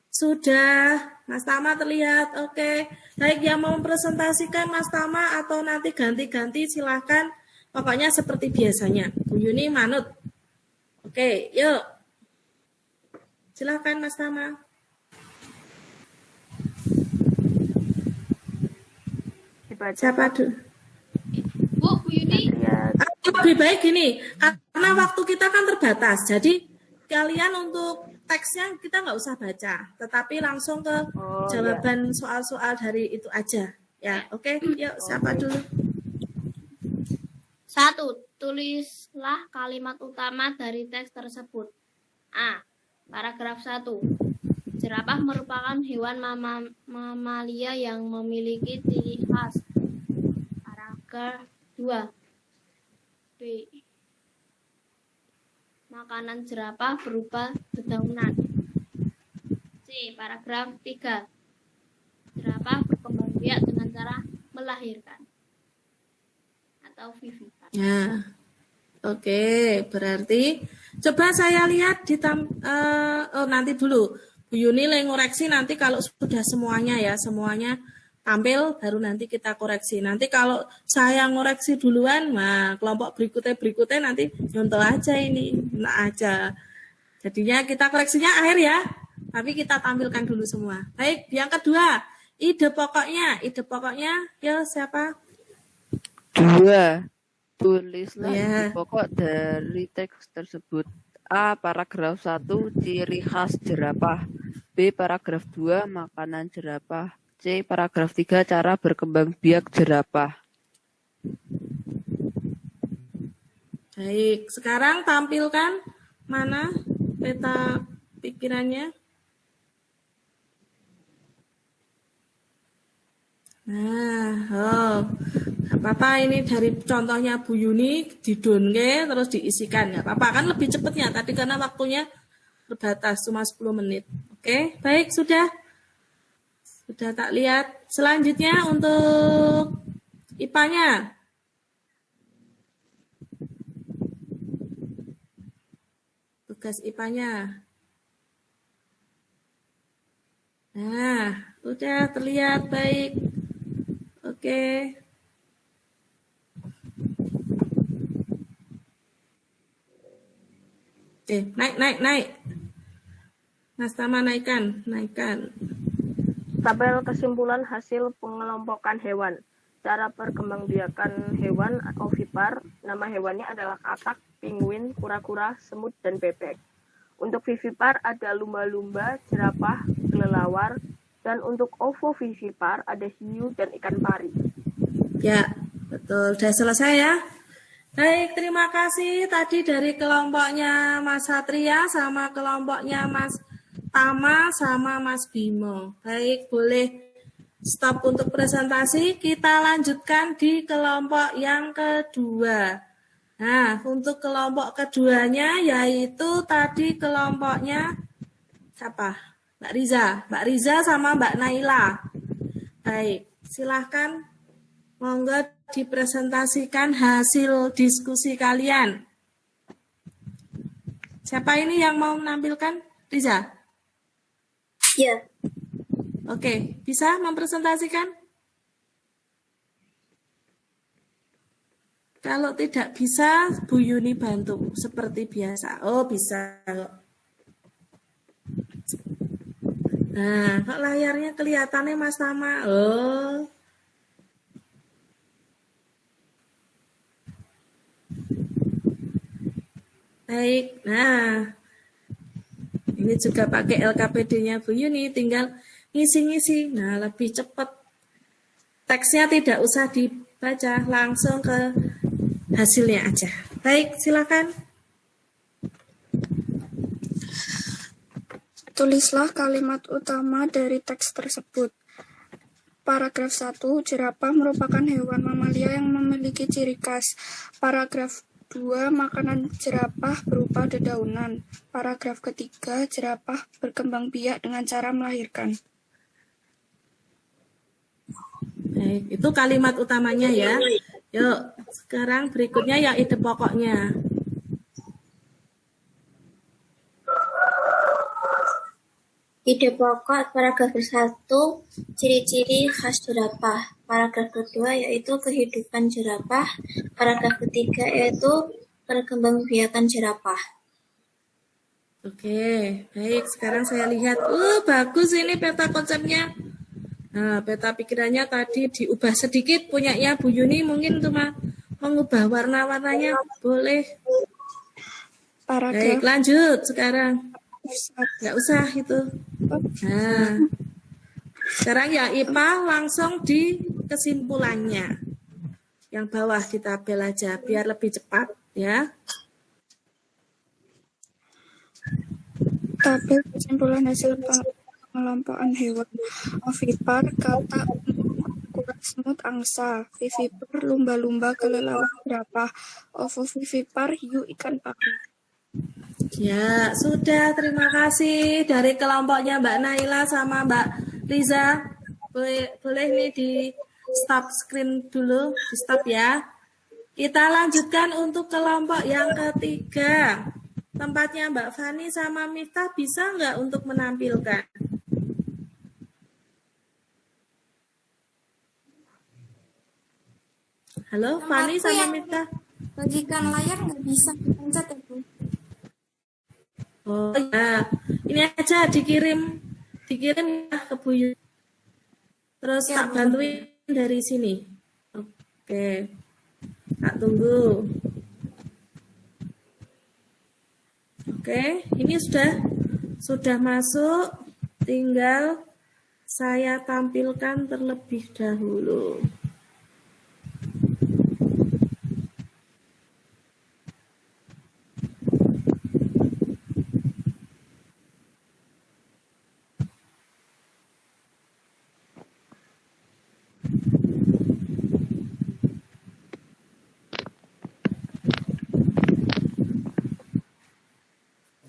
Sudah, Mas Tama terlihat. Oke. Baik, yang mau mempresentasikan Mas Tama atau nanti ganti-ganti silahkan. Pokoknya seperti biasanya. Bu Yuni manut. Oke, yuk. Silahkan Mas Tama. Dibaca. Siapa dulu? Bu Yuni. Terlihat. Lebih baik gini, karena waktu kita kan terbatas. Jadi kalian untuk teksnya kita nggak usah baca, tetapi langsung ke jawaban soal-soal dari itu aja. Ya, oke. Yuk, siapa dulu? 1. Tulislah kalimat utama dari teks tersebut. A. Paragraf 1. Jerapah merupakan hewan mamalia yang memiliki ciri khas. Paragraf 2. B. Makanan jerapah berupa dedaunan. C. Paragraf 3. Jerapah berkembang biak dengan cara melahirkan atau vivipar. Ya, oke. Berarti coba saya lihat nanti dulu. Bu Yuni ngoreksi nanti kalau sudah semuanya ya, semuanya tampil baru nanti kita koreksi. Nanti kalau saya ngoreksi duluan, nah kelompok berikutnya nanti nyontoh aja ini, nah aja. Jadinya kita koreksinya akhir ya, tapi kita tampilkan dulu semua. Baik, yang kedua, ide pokoknya, ya siapa? 2. Tulislah Ya. ide pokok dari teks tersebut. A. Paragraf 1. Ciri khas jerapah. B. Paragraf 2. Makanan jerapah. C. Paragraf 3. Cara berkembang biak jerapah. Baik, sekarang tampilkan mana peta pikirannya. Nah, apa-apa ini dari contohnya Bu Yuni didonke terus diisikan ya. Apa-apa kan lebih cepatnya tadi karena waktunya terbatas cuma 10 menit. Oke, baik sudah. Sudah tak lihat. Selanjutnya untuk IPA-nya. Tugas IPA-nya. Nah, udah terlihat baik. Oke. Naik. Mas Tama naikkan. Tabel kesimpulan hasil pengelompokan hewan. Cara perkembangbiakan hewan ovipar, nama hewannya adalah katak, penguin, kura-kura, semut, dan bebek. Untuk vivipar ada lumba-lumba, jerapah, kelelawar, dan untuk ovovivipar ada hiu dan ikan pari. Ya, betul. Sudah selesai ya. Baik, terima kasih tadi dari kelompoknya Mas Satria sama kelompoknya Mas Tama sama Mas Bimo. Baik, boleh stop untuk presentasi. Kita lanjutkan di kelompok yang kedua. Nah, untuk kelompok keduanya yaitu tadi kelompoknya siapa? Mbak Riza sama Mbak Naila. Baik, silahkan monggo dipresentasikan hasil diskusi kalian. Siapa ini yang mau menampilkan? Riza? Ya, Oke, bisa mempresentasikan? Kalau tidak bisa, Bu Yuni bantu seperti biasa. Oh, bisa. Nah, kok layarnya kelihatannya Mas Tama? Oh. Baik. Nah, ini juga pakai LKPD-nya Bu Yuni, tinggal ngisi-ngisi. Nah, lebih cepat. Teksnya tidak usah dibaca, langsung ke hasilnya aja. Baik, silakan. Tulislah kalimat utama dari teks tersebut. Paragraf 1, jerapah merupakan hewan mamalia yang memiliki ciri khas. Paragraf 2, makanan jerapah berupa dedaunan. Paragraf ketiga, jerapah berkembang biak dengan cara melahirkan. Baik, itu kalimat utamanya ya. Yuk, sekarang berikutnya yang ide pokoknya. ide pokok paragraf 1, ciri-ciri khas jerapah. Paragraf kedua yaitu kehidupan jerapah. Paragraf ketiga yaitu perkembangbiakan jerapah. Oke, baik. Sekarang saya lihat. Bagus ini peta konsepnya. Nah, peta pikirannya tadi diubah sedikit. Punyanya Bu Yuni mungkin cuma mengubah warna-warnanya. Boleh. Baik, Paragraf lanjut sekarang. 1. Nggak usah itu. Nah, sekarang ya IPA langsung di kesimpulannya. Yang bawah di tabel aja biar lebih cepat ya. Tabel kesimpulan hasil pengelompokan hewan. Ovipar, kata ukuran semut angsa. Vivipar, lumba-lumba kelelawar jerapah. Ovovivipar, hiu ikan paku. Ya, sudah. Terima kasih dari kelompoknya Mbak Naila sama Mbak Riza. Boleh nih di stop screen dulu, di stop ya. Kita lanjutkan untuk kelompok yang ketiga. Tempatnya Mbak Fani sama Miftah bisa nggak untuk menampilkan? Halo, Fani sama Miftah. Bagikan layar nggak bisa dipencet ya, Bu? Oh ya, ini aja dikirim ya ke Bu Yuni. Terus Ya, tak bantuin dari sini. Oke, tak tunggu. Oke, ini sudah masuk. Tinggal saya tampilkan terlebih dahulu.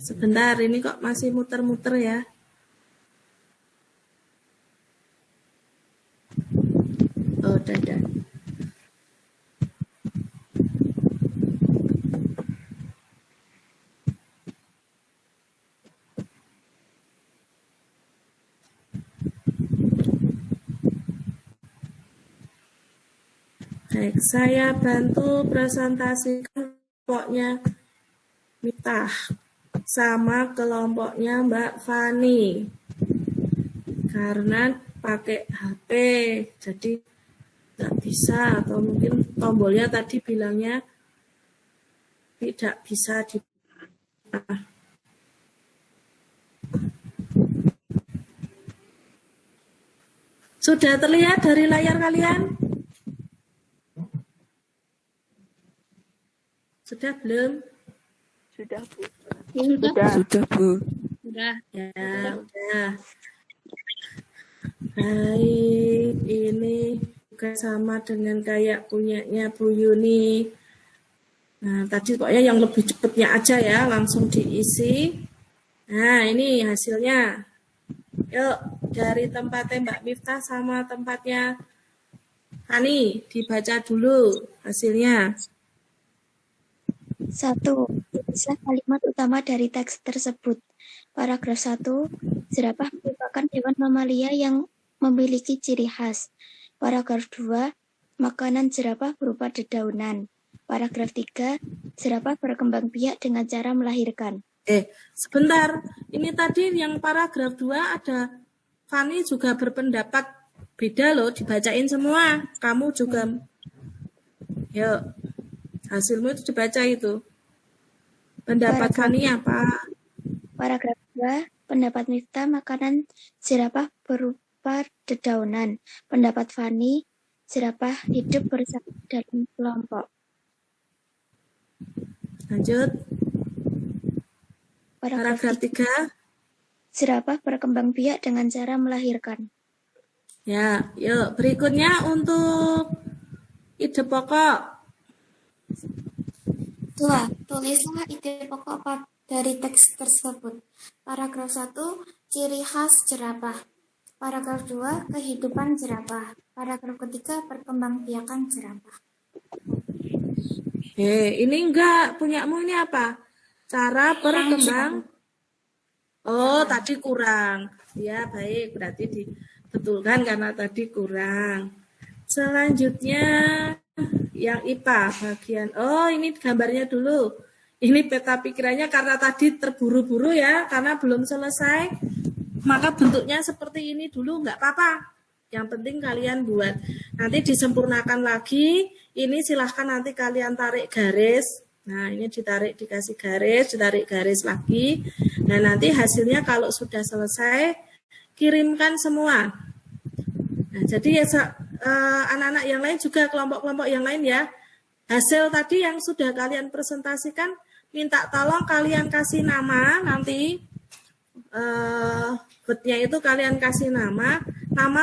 Sebentar, ini kok masih muter-muter ya. Oh, udah. Baik, saya bantu presentasikan kelompoknya Miftah sama kelompoknya Mbak Fani. Karena pakai HP, jadi nggak bisa, atau mungkin tombolnya tadi bilangnya tidak bisa di. Sudah terlihat dari layar kalian? Sudah belum? Sudah, Bu. Sudah, Bu. Sudah. Ya, udah. Baik, ini juga sama dengan kayak punyanya Bu Yuni. Nah, tadi pokoknya yang lebih cepatnya aja ya, langsung diisi. Nah, ini hasilnya. Yuk, dari tempatnya Mbak Miftah sama tempatnya Hani, dibaca dulu hasilnya. 1. Tulislah kalimat utama dari teks tersebut. Paragraf 1. Jerapah merupakan hewan mamalia yang memiliki ciri khas. Paragraf 2. Makanan jerapah berupa dedaunan. Paragraf 3. Jerapah berkembang biak dengan cara melahirkan. Sebentar. Ini tadi yang paragraf 2 ada Fani juga berpendapat beda loh, dibacain semua. Kamu juga. Yuk. Hasilmu itu dibaca itu. Pendapat Fani apa? Paragraf 2. Pendapat Miftah, makanan jerapah berupa dedaunan. Pendapat Fani, jerapah hidup bersama dalam kelompok. Lanjut. Paragraf 3. Jerapah berkembang biak dengan cara melahirkan. Ya, yuk berikutnya untuk ide pokok. 2. Tulislah ide pokok dari teks tersebut. Paragraf 1. Ciri khas jerapah. Paragraf 2. Kehidupan jerapah. Paragraf ketiga. Perkembangbiakan jerapah. Ini enggak punyamu ini apa? Cara berkembang. Oh, tadi kurang. Ya, baik. Berarti dibetulkan karena tadi kurang. Selanjutnya yang IPA bagian. Oh, ini gambarnya dulu. Ini peta pikirannya karena tadi terburu-buru ya, karena belum selesai. Maka bentuknya seperti ini dulu, enggak apa-apa. Yang penting kalian buat. Nanti disempurnakan lagi. Ini silahkan nanti kalian tarik garis. Nah, ini dikasih garis, ditarik garis lagi. Nah, nanti hasilnya kalau sudah selesai, kirimkan semua. Nah, jadi ya anak-anak yang lain juga, kelompok-kelompok yang lain ya. Hasil tadi yang sudah kalian presentasikan, minta tolong kalian kasih nama nanti. Buatnya itu kalian kasih nama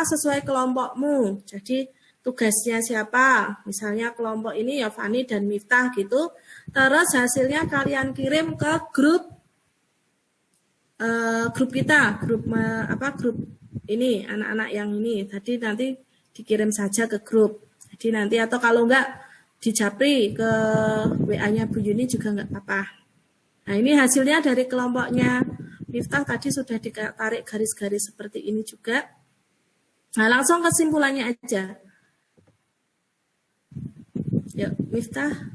sesuai kelompokmu. Jadi tugasnya siapa? Misalnya kelompok ini ya Fani dan Miftah gitu. Terus hasilnya kalian kirim ke grup kita, grup ini anak-anak yang ini. Tadi nanti dikirim saja ke grup. Jadi nanti atau kalau enggak dijapri ke WA-nya Bu Yuni juga enggak apa-apa. Nah, ini hasilnya dari kelompoknya Miftah tadi sudah ditarik garis-garis seperti ini juga. Nah, langsung kesimpulannya aja. Yuk, Miftah.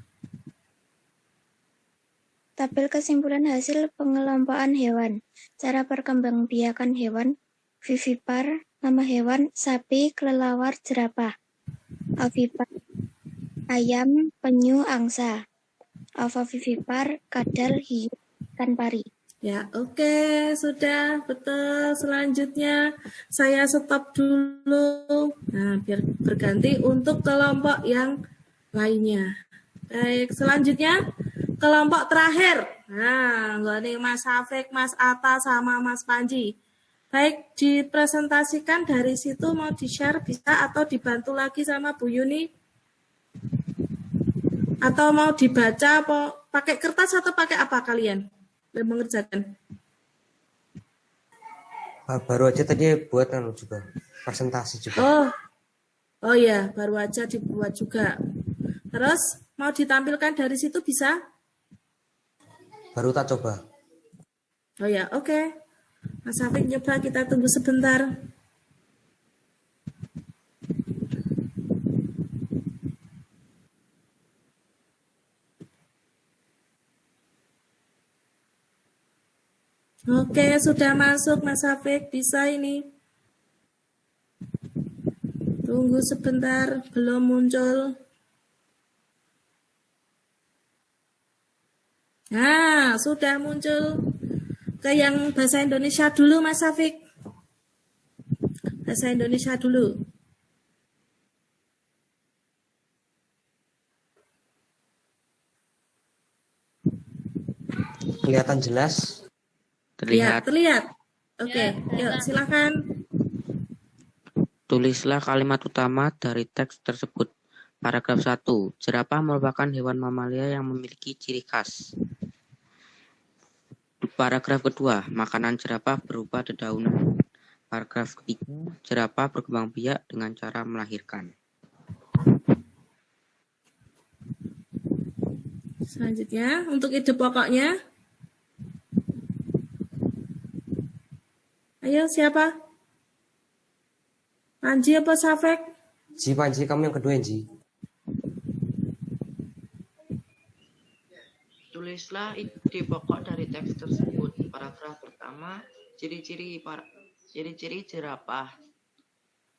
Tabel kesimpulan hasil pengelompokan hewan. Cara perkembangbiakan hewan. Vivipar, nama hewan, sapi, kelelawar, jerapah. Ovipar, ayam, penyu, angsa. Ovovivipar, kadal, hiu, ikan pari. Ya, oke, sudah betul. Selanjutnya saya stop dulu. Nah, biar berganti untuk kelompok yang lainnya. Baik, selanjutnya kelompok terakhir. Nah, ini Mas Hafik, Mas Atta, sama Mas Panji. Baik, dipresentasikan dari situ mau di-share bisa atau dibantu lagi sama Bu Yuni? Atau mau dibaca, pakai kertas atau pakai apa kalian? Mengerjakan. Baru aja tadi buat juga presentasi juga. Oh ya, baru aja dibuat juga. Terus mau ditampilkan dari situ bisa? Baru tak coba. Oh ya, oke. Mas Hafik nyoba, kita tunggu sebentar. Oke, sudah masuk Mas Hafik, bisa ini. Tunggu sebentar, belum muncul. Nah, sudah muncul. Ke yang bahasa Indonesia dulu Mas Hafik. Bahasa Indonesia dulu. Kelihatan jelas? Terlihat. Ya, terlihat. Oke, yuk silakan. Tulislah kalimat utama dari teks tersebut. Paragraf 1. Jerapah merupakan hewan mamalia yang memiliki ciri khas. Paragraf kedua. Makanan jerapah berupa dedaunan. Paragraf ketiga. Jerapah berkembang biak dengan cara melahirkan. Selanjutnya, untuk ide pokoknya. Ayo siapa? Panji apa Safek? Ji, Panji, kamu yang kedua, Ji. Tulislah ide pokok dari teks tersebut. Paragraf pertama, ciri-ciri jerapah.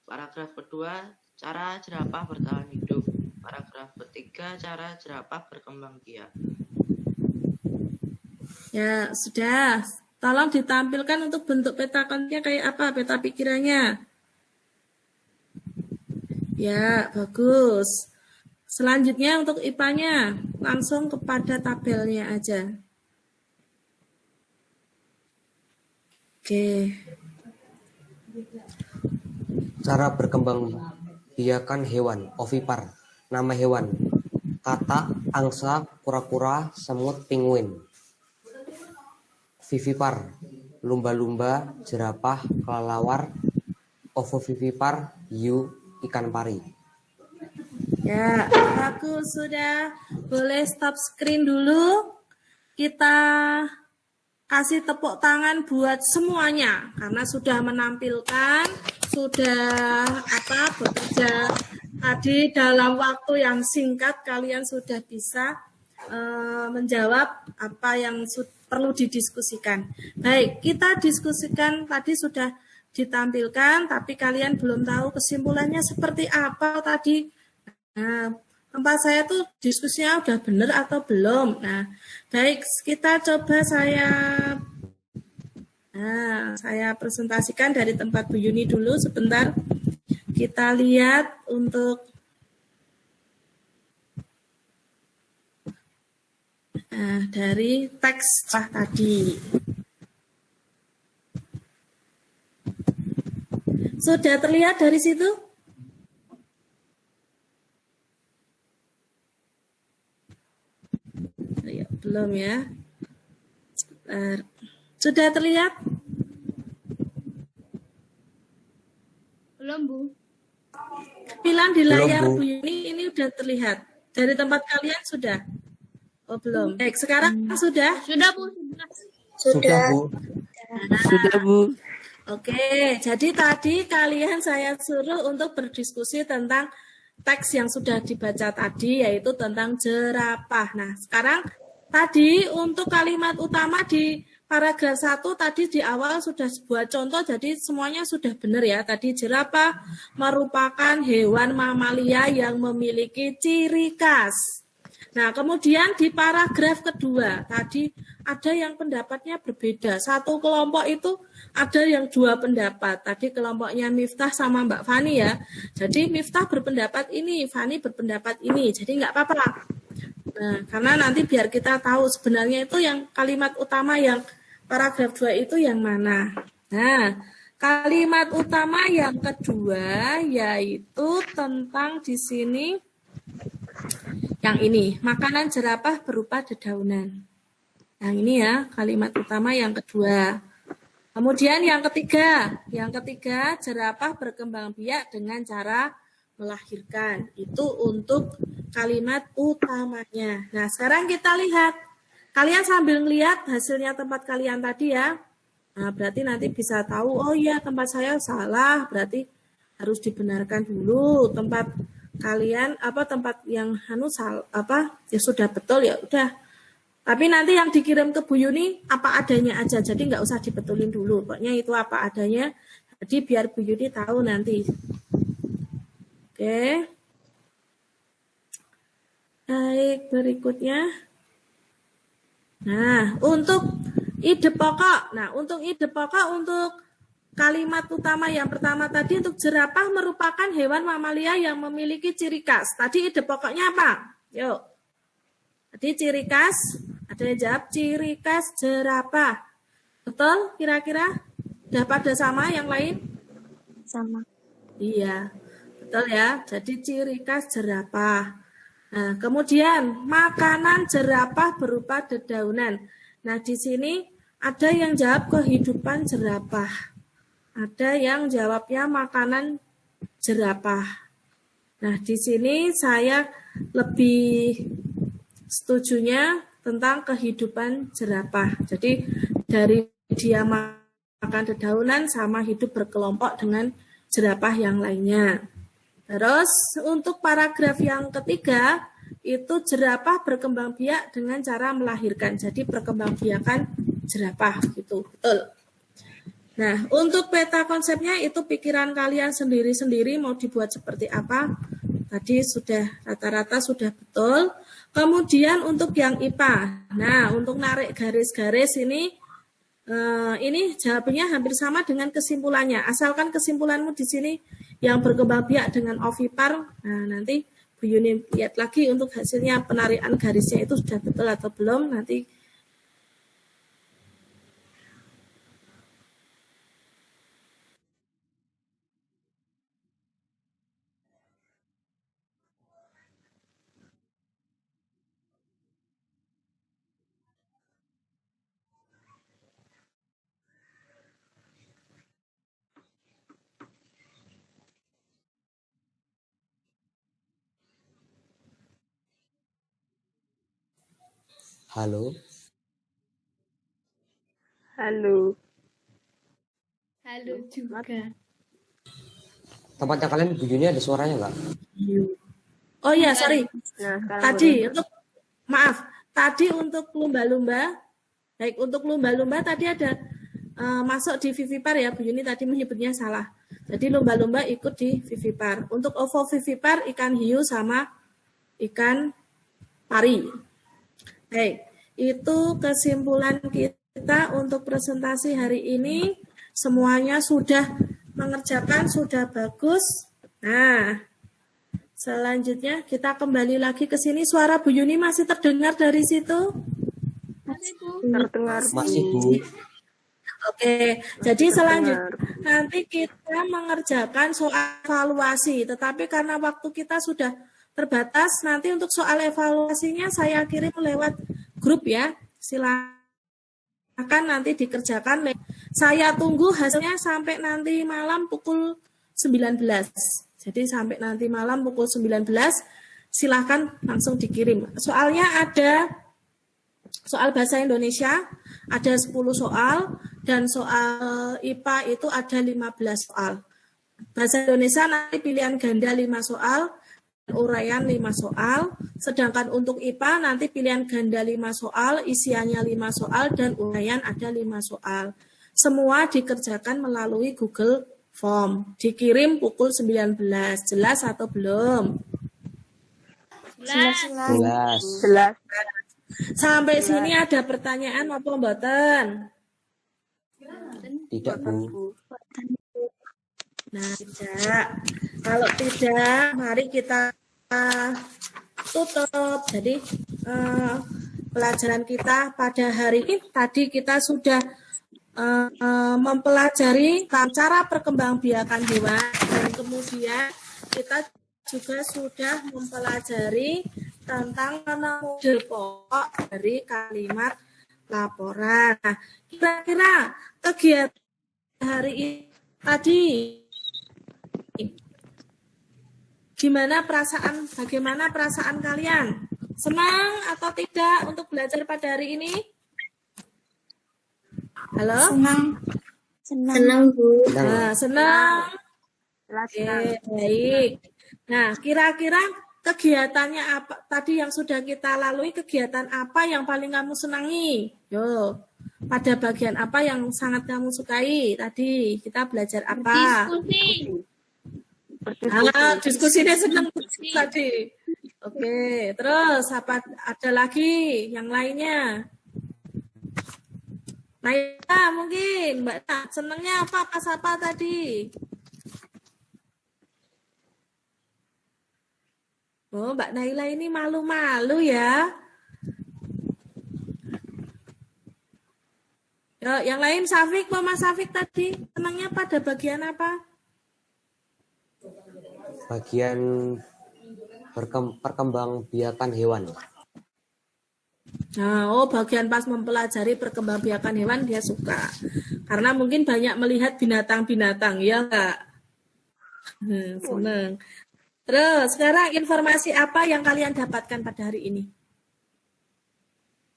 Paragraf kedua, cara jerapah bertahan hidup. Paragraf ketiga, cara jerapah berkembang biak. Ya, sudah. Tolong ditampilkan untuk bentuk peta kontennya kayak apa, peta pikirannya. Ya, bagus. Selanjutnya untuk IPA-nya, langsung kepada tabelnya aja. Oke. Cara berkembang biakan hewan, ovipar. Nama hewan, katak, angsa, kura-kura, semut, penguin. Vivipar, lumba-lumba, jerapah, kelelawar. Ovovivipar, hiu, ikan pari. Ya, bagus sudah. Boleh stop screen dulu. Kita kasih tepuk tangan buat semuanya karena sudah menampilkan, sudah bekerja tadi dalam waktu yang singkat kalian sudah bisa menjawab apa yang perlu didiskusikan. Baik, kita diskusikan tadi sudah ditampilkan, tapi kalian belum tahu kesimpulannya seperti apa tadi. Nah, tempat saya tuh diskusinya udah benar atau belum. Nah, baik, kita coba saya presentasikan dari tempat Bu Yuni dulu sebentar. Kita lihat untuk dari teks tadi. Sudah terlihat dari situ? Ya, belum ya. Sebentar. Sudah terlihat? Belum, Bu. Bilang di layar Belum, Bu. Bu Yuni ini udah terlihat. Dari tempat kalian sudah? Oh, belum. Baik, sekarang sudah? Sudah, Bu. Sudah, Bu. Sudah, Bu. Oke, jadi tadi kalian saya suruh untuk berdiskusi tentang teks yang sudah dibaca tadi, yaitu tentang jerapah. Nah, sekarang tadi untuk kalimat utama di paragraf 1 tadi di awal sudah sebuah contoh, jadi semuanya sudah benar ya. Tadi jerapah merupakan hewan mamalia yang memiliki ciri khas. Nah, kemudian di paragraf kedua, tadi ada yang pendapatnya berbeda. Satu kelompok itu ada yang dua pendapat. Tadi kelompoknya Miftah sama Mbak Fani ya. Jadi Miftah berpendapat ini, Fani berpendapat ini. Jadi nggak apa-apa. Nah, karena nanti biar kita tahu sebenarnya itu yang kalimat utama yang paragraf 2 itu yang mana. Nah, kalimat utama yang kedua yaitu tentang di sini yang ini, makanan jerapah berupa dedaunan. Yang ini ya, kalimat utama yang kedua. Kemudian yang ketiga jerapah berkembang biak dengan cara melahirkan. Itu untuk kalimat utamanya. Nah, sekarang kita lihat. Kalian sambil melihat hasilnya tempat kalian tadi ya. Nah, berarti nanti bisa tahu, oh iya tempat saya salah, berarti harus dibenarkan dulu. Tempat kalian tempat yang ya sudah betul ya udah. Tapi nanti yang dikirim ke Bu Yuni apa adanya aja, jadi nggak usah dibetulin dulu. Pokoknya itu apa adanya, jadi biar Bu Yuni tahu nanti. Oke. Baik, berikutnya. Nah, untuk ide pokok. Nah, untuk ide pokok untuk kalimat utama yang pertama tadi untuk jerapah merupakan hewan mamalia yang memiliki ciri khas. Tadi ide pokoknya apa? Yuk. Tadi ciri khas, ada yang jawab ciri khas jerapah. Betul kira-kira? Udah pada sama yang lain? Sama. Iya, betul ya. Jadi ciri khas jerapah. Nah, kemudian makanan jerapah berupa dedaunan. Nah, di sini ada yang jawab kehidupan jerapah. Ada yang jawabnya makanan jerapah. Nah, di sini saya lebih setujunya tentang kehidupan jerapah. Jadi dari dia makan dedaunan sama hidup berkelompok dengan jerapah yang lainnya. Terus untuk paragraf yang ketiga itu jerapah berkembang biak dengan cara melahirkan. Jadi perkembangbiakan jerapah gitu. Betul. Nah, untuk peta konsepnya itu pikiran kalian sendiri-sendiri mau dibuat seperti apa. Tadi sudah rata-rata sudah betul. Kemudian untuk yang IPA. Nah, untuk narik garis-garis ini jawabannya hampir sama dengan kesimpulannya. Asalkan kesimpulanmu di sini yang berkembang biak dengan ovipar. Nah, nanti Bu Yuni lihat lagi untuk hasilnya penarikan garisnya itu sudah betul atau belum. Nanti Halo, Halo. Halo juga. tempatnya kalian Bu Yuni ada suaranya nggak? oh ya, sorry. Nah, sekarang Tadi boleh. untuk tadi untuk lumba-lumba, baik untuk lumba-lumba tadi ada masuk di vivipar ya, Bu Yuni tadi menyebutnya salah. Jadi lumba-lumba ikut di vivipar. Untuk ovovivipar ikan hiu sama ikan pari. Baik, itu kesimpulan kita untuk presentasi hari ini. Semuanya sudah mengerjakan, sudah bagus. Nah, selanjutnya kita kembali lagi ke sini. Suara Bu Yuni masih terdengar dari situ? Terdengar. Masih Bu. Oke, jadi selanjutnya nanti kita mengerjakan soal evaluasi. Tetapi karena waktu kita sudah terbatas, nanti untuk soal evaluasinya saya kirim lewat grup ya. Silakan nanti dikerjakan. Saya tunggu hasilnya sampai nanti malam pukul 19. Jadi sampai nanti malam pukul 19, silakan langsung dikirim. Soalnya ada soal bahasa Indonesia, ada 10 soal, dan soal IPA itu ada 15 soal. Bahasa Indonesia nanti pilihan ganda 5 soal, uraian 5 soal, sedangkan untuk IPA nanti pilihan ganda 5 soal, isiannya 5 soal, dan uraian ada 5 soal. Semua dikerjakan melalui Google Form. Dikirim pukul 19. Jelas atau belum? Jelas. Jelas. Sampai sini ada pertanyaan apa mboten? Tidak Bu. Nah, tidak. Kalau tidak, mari kita tutup. Jadi pelajaran kita pada hari ini tadi kita sudah mempelajari cara perkembangbiakan hewan, dan kemudian kita juga sudah mempelajari tentang model pokok dari kalimat laporan. Nah, kira-kira kegiatan hari ini tadi bagaimana perasaan kalian? Senang atau tidak untuk belajar pada hari ini? Halo? Senang, Bu. Nah, senang. Oke, Baik. Nah, kira-kira kegiatannya apa tadi yang sudah kita lalui, kegiatan apa yang paling kamu senangi? Yo, pada bagian apa yang sangat kamu sukai? Tadi kita belajar apa? Diskusinya senang tadi. Oke, terus apa ada lagi yang lainnya? Naila mungkin, Mbak Ta, senangnya apa pas apa tadi? Oh, Mbak Naila ini malu-malu ya. Yo, yang lain Safik, Mas Safik tadi senangnya pada bagian apa? Bagian perkembangbiakan hewan. Nah, bagian pas mempelajari perkembangbiakan hewan dia suka. Karena mungkin banyak melihat binatang-binatang, ya enggak? Senang. Terus, sekarang informasi apa yang kalian dapatkan pada hari ini?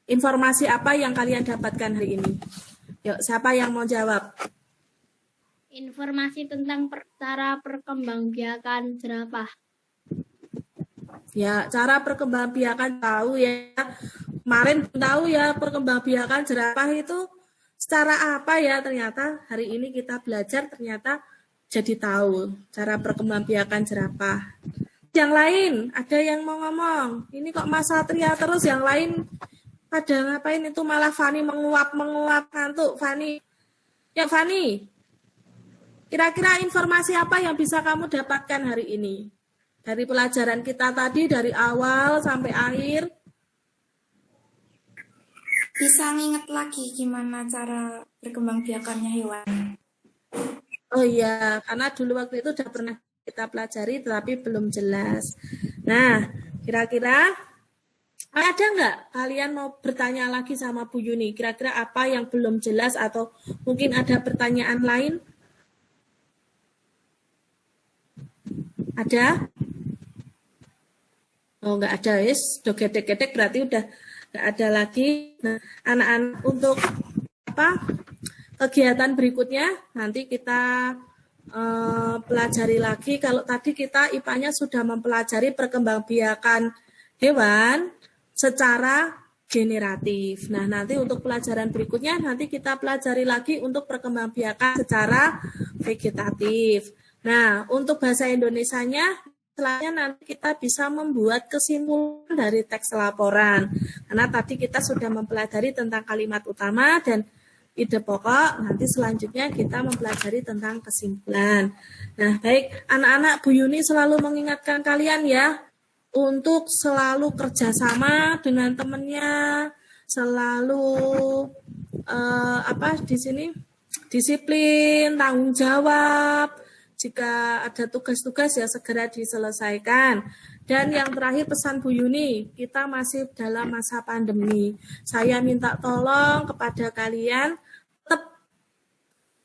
Informasi apa yang kalian dapatkan hari ini? Yuk, siapa yang mau jawab? Informasi tentang cara perkembangbiakan jerapah. Ya, cara perkembangbiakan tahu ya. Kemarin tahu ya perkembangbiakan jerapah itu secara apa ya, ternyata hari ini kita belajar ternyata jadi tahu cara perkembangbiakan jerapah. Yang lain, ada yang mau ngomong? Ini kok Mas Satria terus, yang lain pada ngapain itu, malah Fani menguap ngantuk. Fani, ya Fani, kira-kira informasi apa yang bisa kamu dapatkan hari ini? Dari pelajaran kita tadi, dari awal sampai akhir. Bisa nginget lagi gimana cara berkembangbiakannya hewan. Oh iya, karena dulu waktu itu sudah pernah kita pelajari, tetapi belum jelas. Nah, kira-kira ada nggak kalian mau bertanya lagi sama Bu Yuni? Kira-kira apa yang belum jelas atau mungkin ada pertanyaan lain? Ada? Oh, nggak ada, yes. Udah gedek-gedek berarti udah nggak ada lagi. Nah, anak-anak untuk kegiatan berikutnya nanti kita pelajari lagi. Kalau tadi kita IPA-nya sudah mempelajari perkembangbiakan hewan secara generatif. Nah, nanti untuk pelajaran berikutnya nanti kita pelajari lagi untuk perkembangbiakan secara vegetatif. Nah, untuk bahasa Indonesianya selanjutnya nanti kita bisa membuat kesimpulan dari teks laporan. Karena tadi kita sudah mempelajari tentang kalimat utama dan ide pokok, nanti selanjutnya kita mempelajari tentang kesimpulan. Nah, baik, anak-anak, Bu Yuni selalu mengingatkan kalian ya, untuk selalu kerjasama dengan temannya, selalu di sini disiplin, tanggung jawab. Jika ada tugas-tugas ya segera diselesaikan. Dan yang terakhir pesan Bu Yuni, kita masih dalam masa pandemi. Saya minta tolong kepada kalian tetap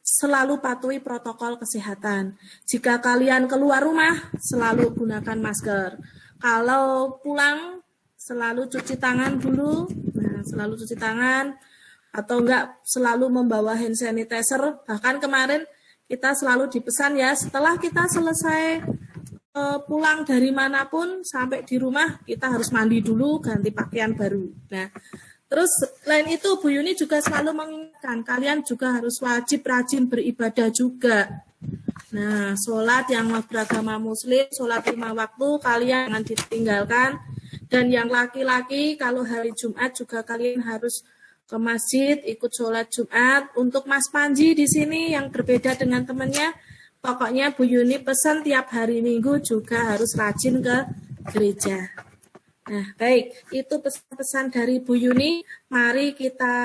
selalu patuhi protokol kesehatan. Jika kalian keluar rumah, selalu gunakan masker. Kalau pulang, selalu cuci tangan dulu. Nah, selalu cuci tangan. Atau enggak, selalu membawa hand sanitizer. Bahkan kemarin kita selalu dipesan ya, setelah kita selesai pulang dari manapun sampai di rumah, kita harus mandi dulu, ganti pakaian baru. Nah, terus selain itu Bu Yuni juga selalu mengingatkan, kalian juga harus wajib rajin beribadah juga. Nah, sholat yang beragama muslim, sholat 5 waktu, kalian jangan ditinggalkan. Dan yang laki-laki, kalau hari Jumat juga kalian harus ke masjid, ikut sholat Jumat. Untuk Mas Panji di sini yang berbeda dengan temannya, pokoknya Bu Yuni pesan tiap hari Minggu juga harus rajin ke gereja. Nah, baik, itu pesan-pesan dari Bu Yuni. Mari kita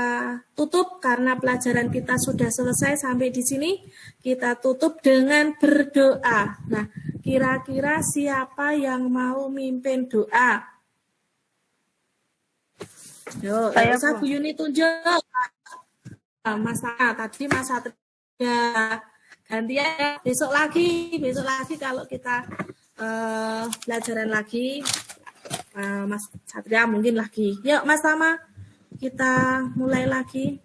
tutup karena pelajaran kita sudah selesai sampai di sini. Kita tutup dengan berdoa. Nah, kira-kira siapa yang mau mimpin doa? Yo, Saya, usah Bu. Bu Yuni tunjuk. Mas tadi Mas Satria gantian ya. Besok lagi kalau kita pelajaran lagi, Mas Satria mungkin lagi. Yuk Mas Tama, kita mulai lagi.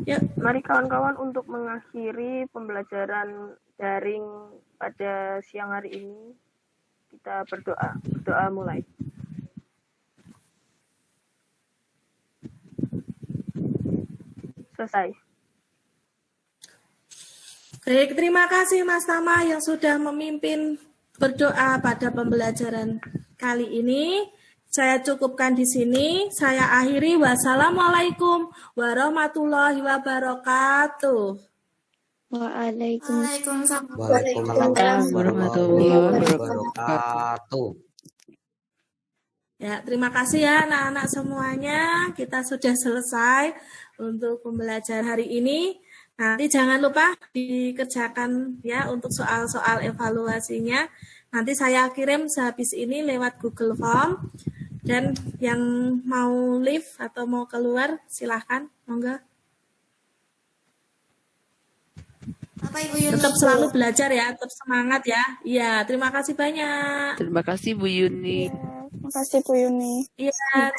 Yuk. Mari kawan-kawan untuk mengakhiri pembelajaran daring pada siang hari ini, kita berdoa. Berdoa mulai. Selesai. Baik, terima kasih Mas Tama yang sudah memimpin berdoa pada pembelajaran kali ini. Saya cukupkan di sini. Saya akhiri. Wassalamualaikum warahmatullahi wabarakatuh. Waalaikumsalam. Waalaikumsalam warahmatullahi wabarakatuh. Ya, terima kasih ya anak-anak semuanya. Kita sudah selesai untuk pembelajaran hari ini. Nanti jangan lupa dikerjakan ya untuk soal-soal evaluasinya. Nanti saya kirim sehabis ini lewat Google Form. Dan yang mau leave atau mau keluar silahkan, monggo. Apa Ibu Yuni? Tetap selalu belajar ya, tetap semangat ya. Iya, terima kasih banyak. Terima kasih Bu Yuni. Terima kasih Bu Yuni. Iya, terima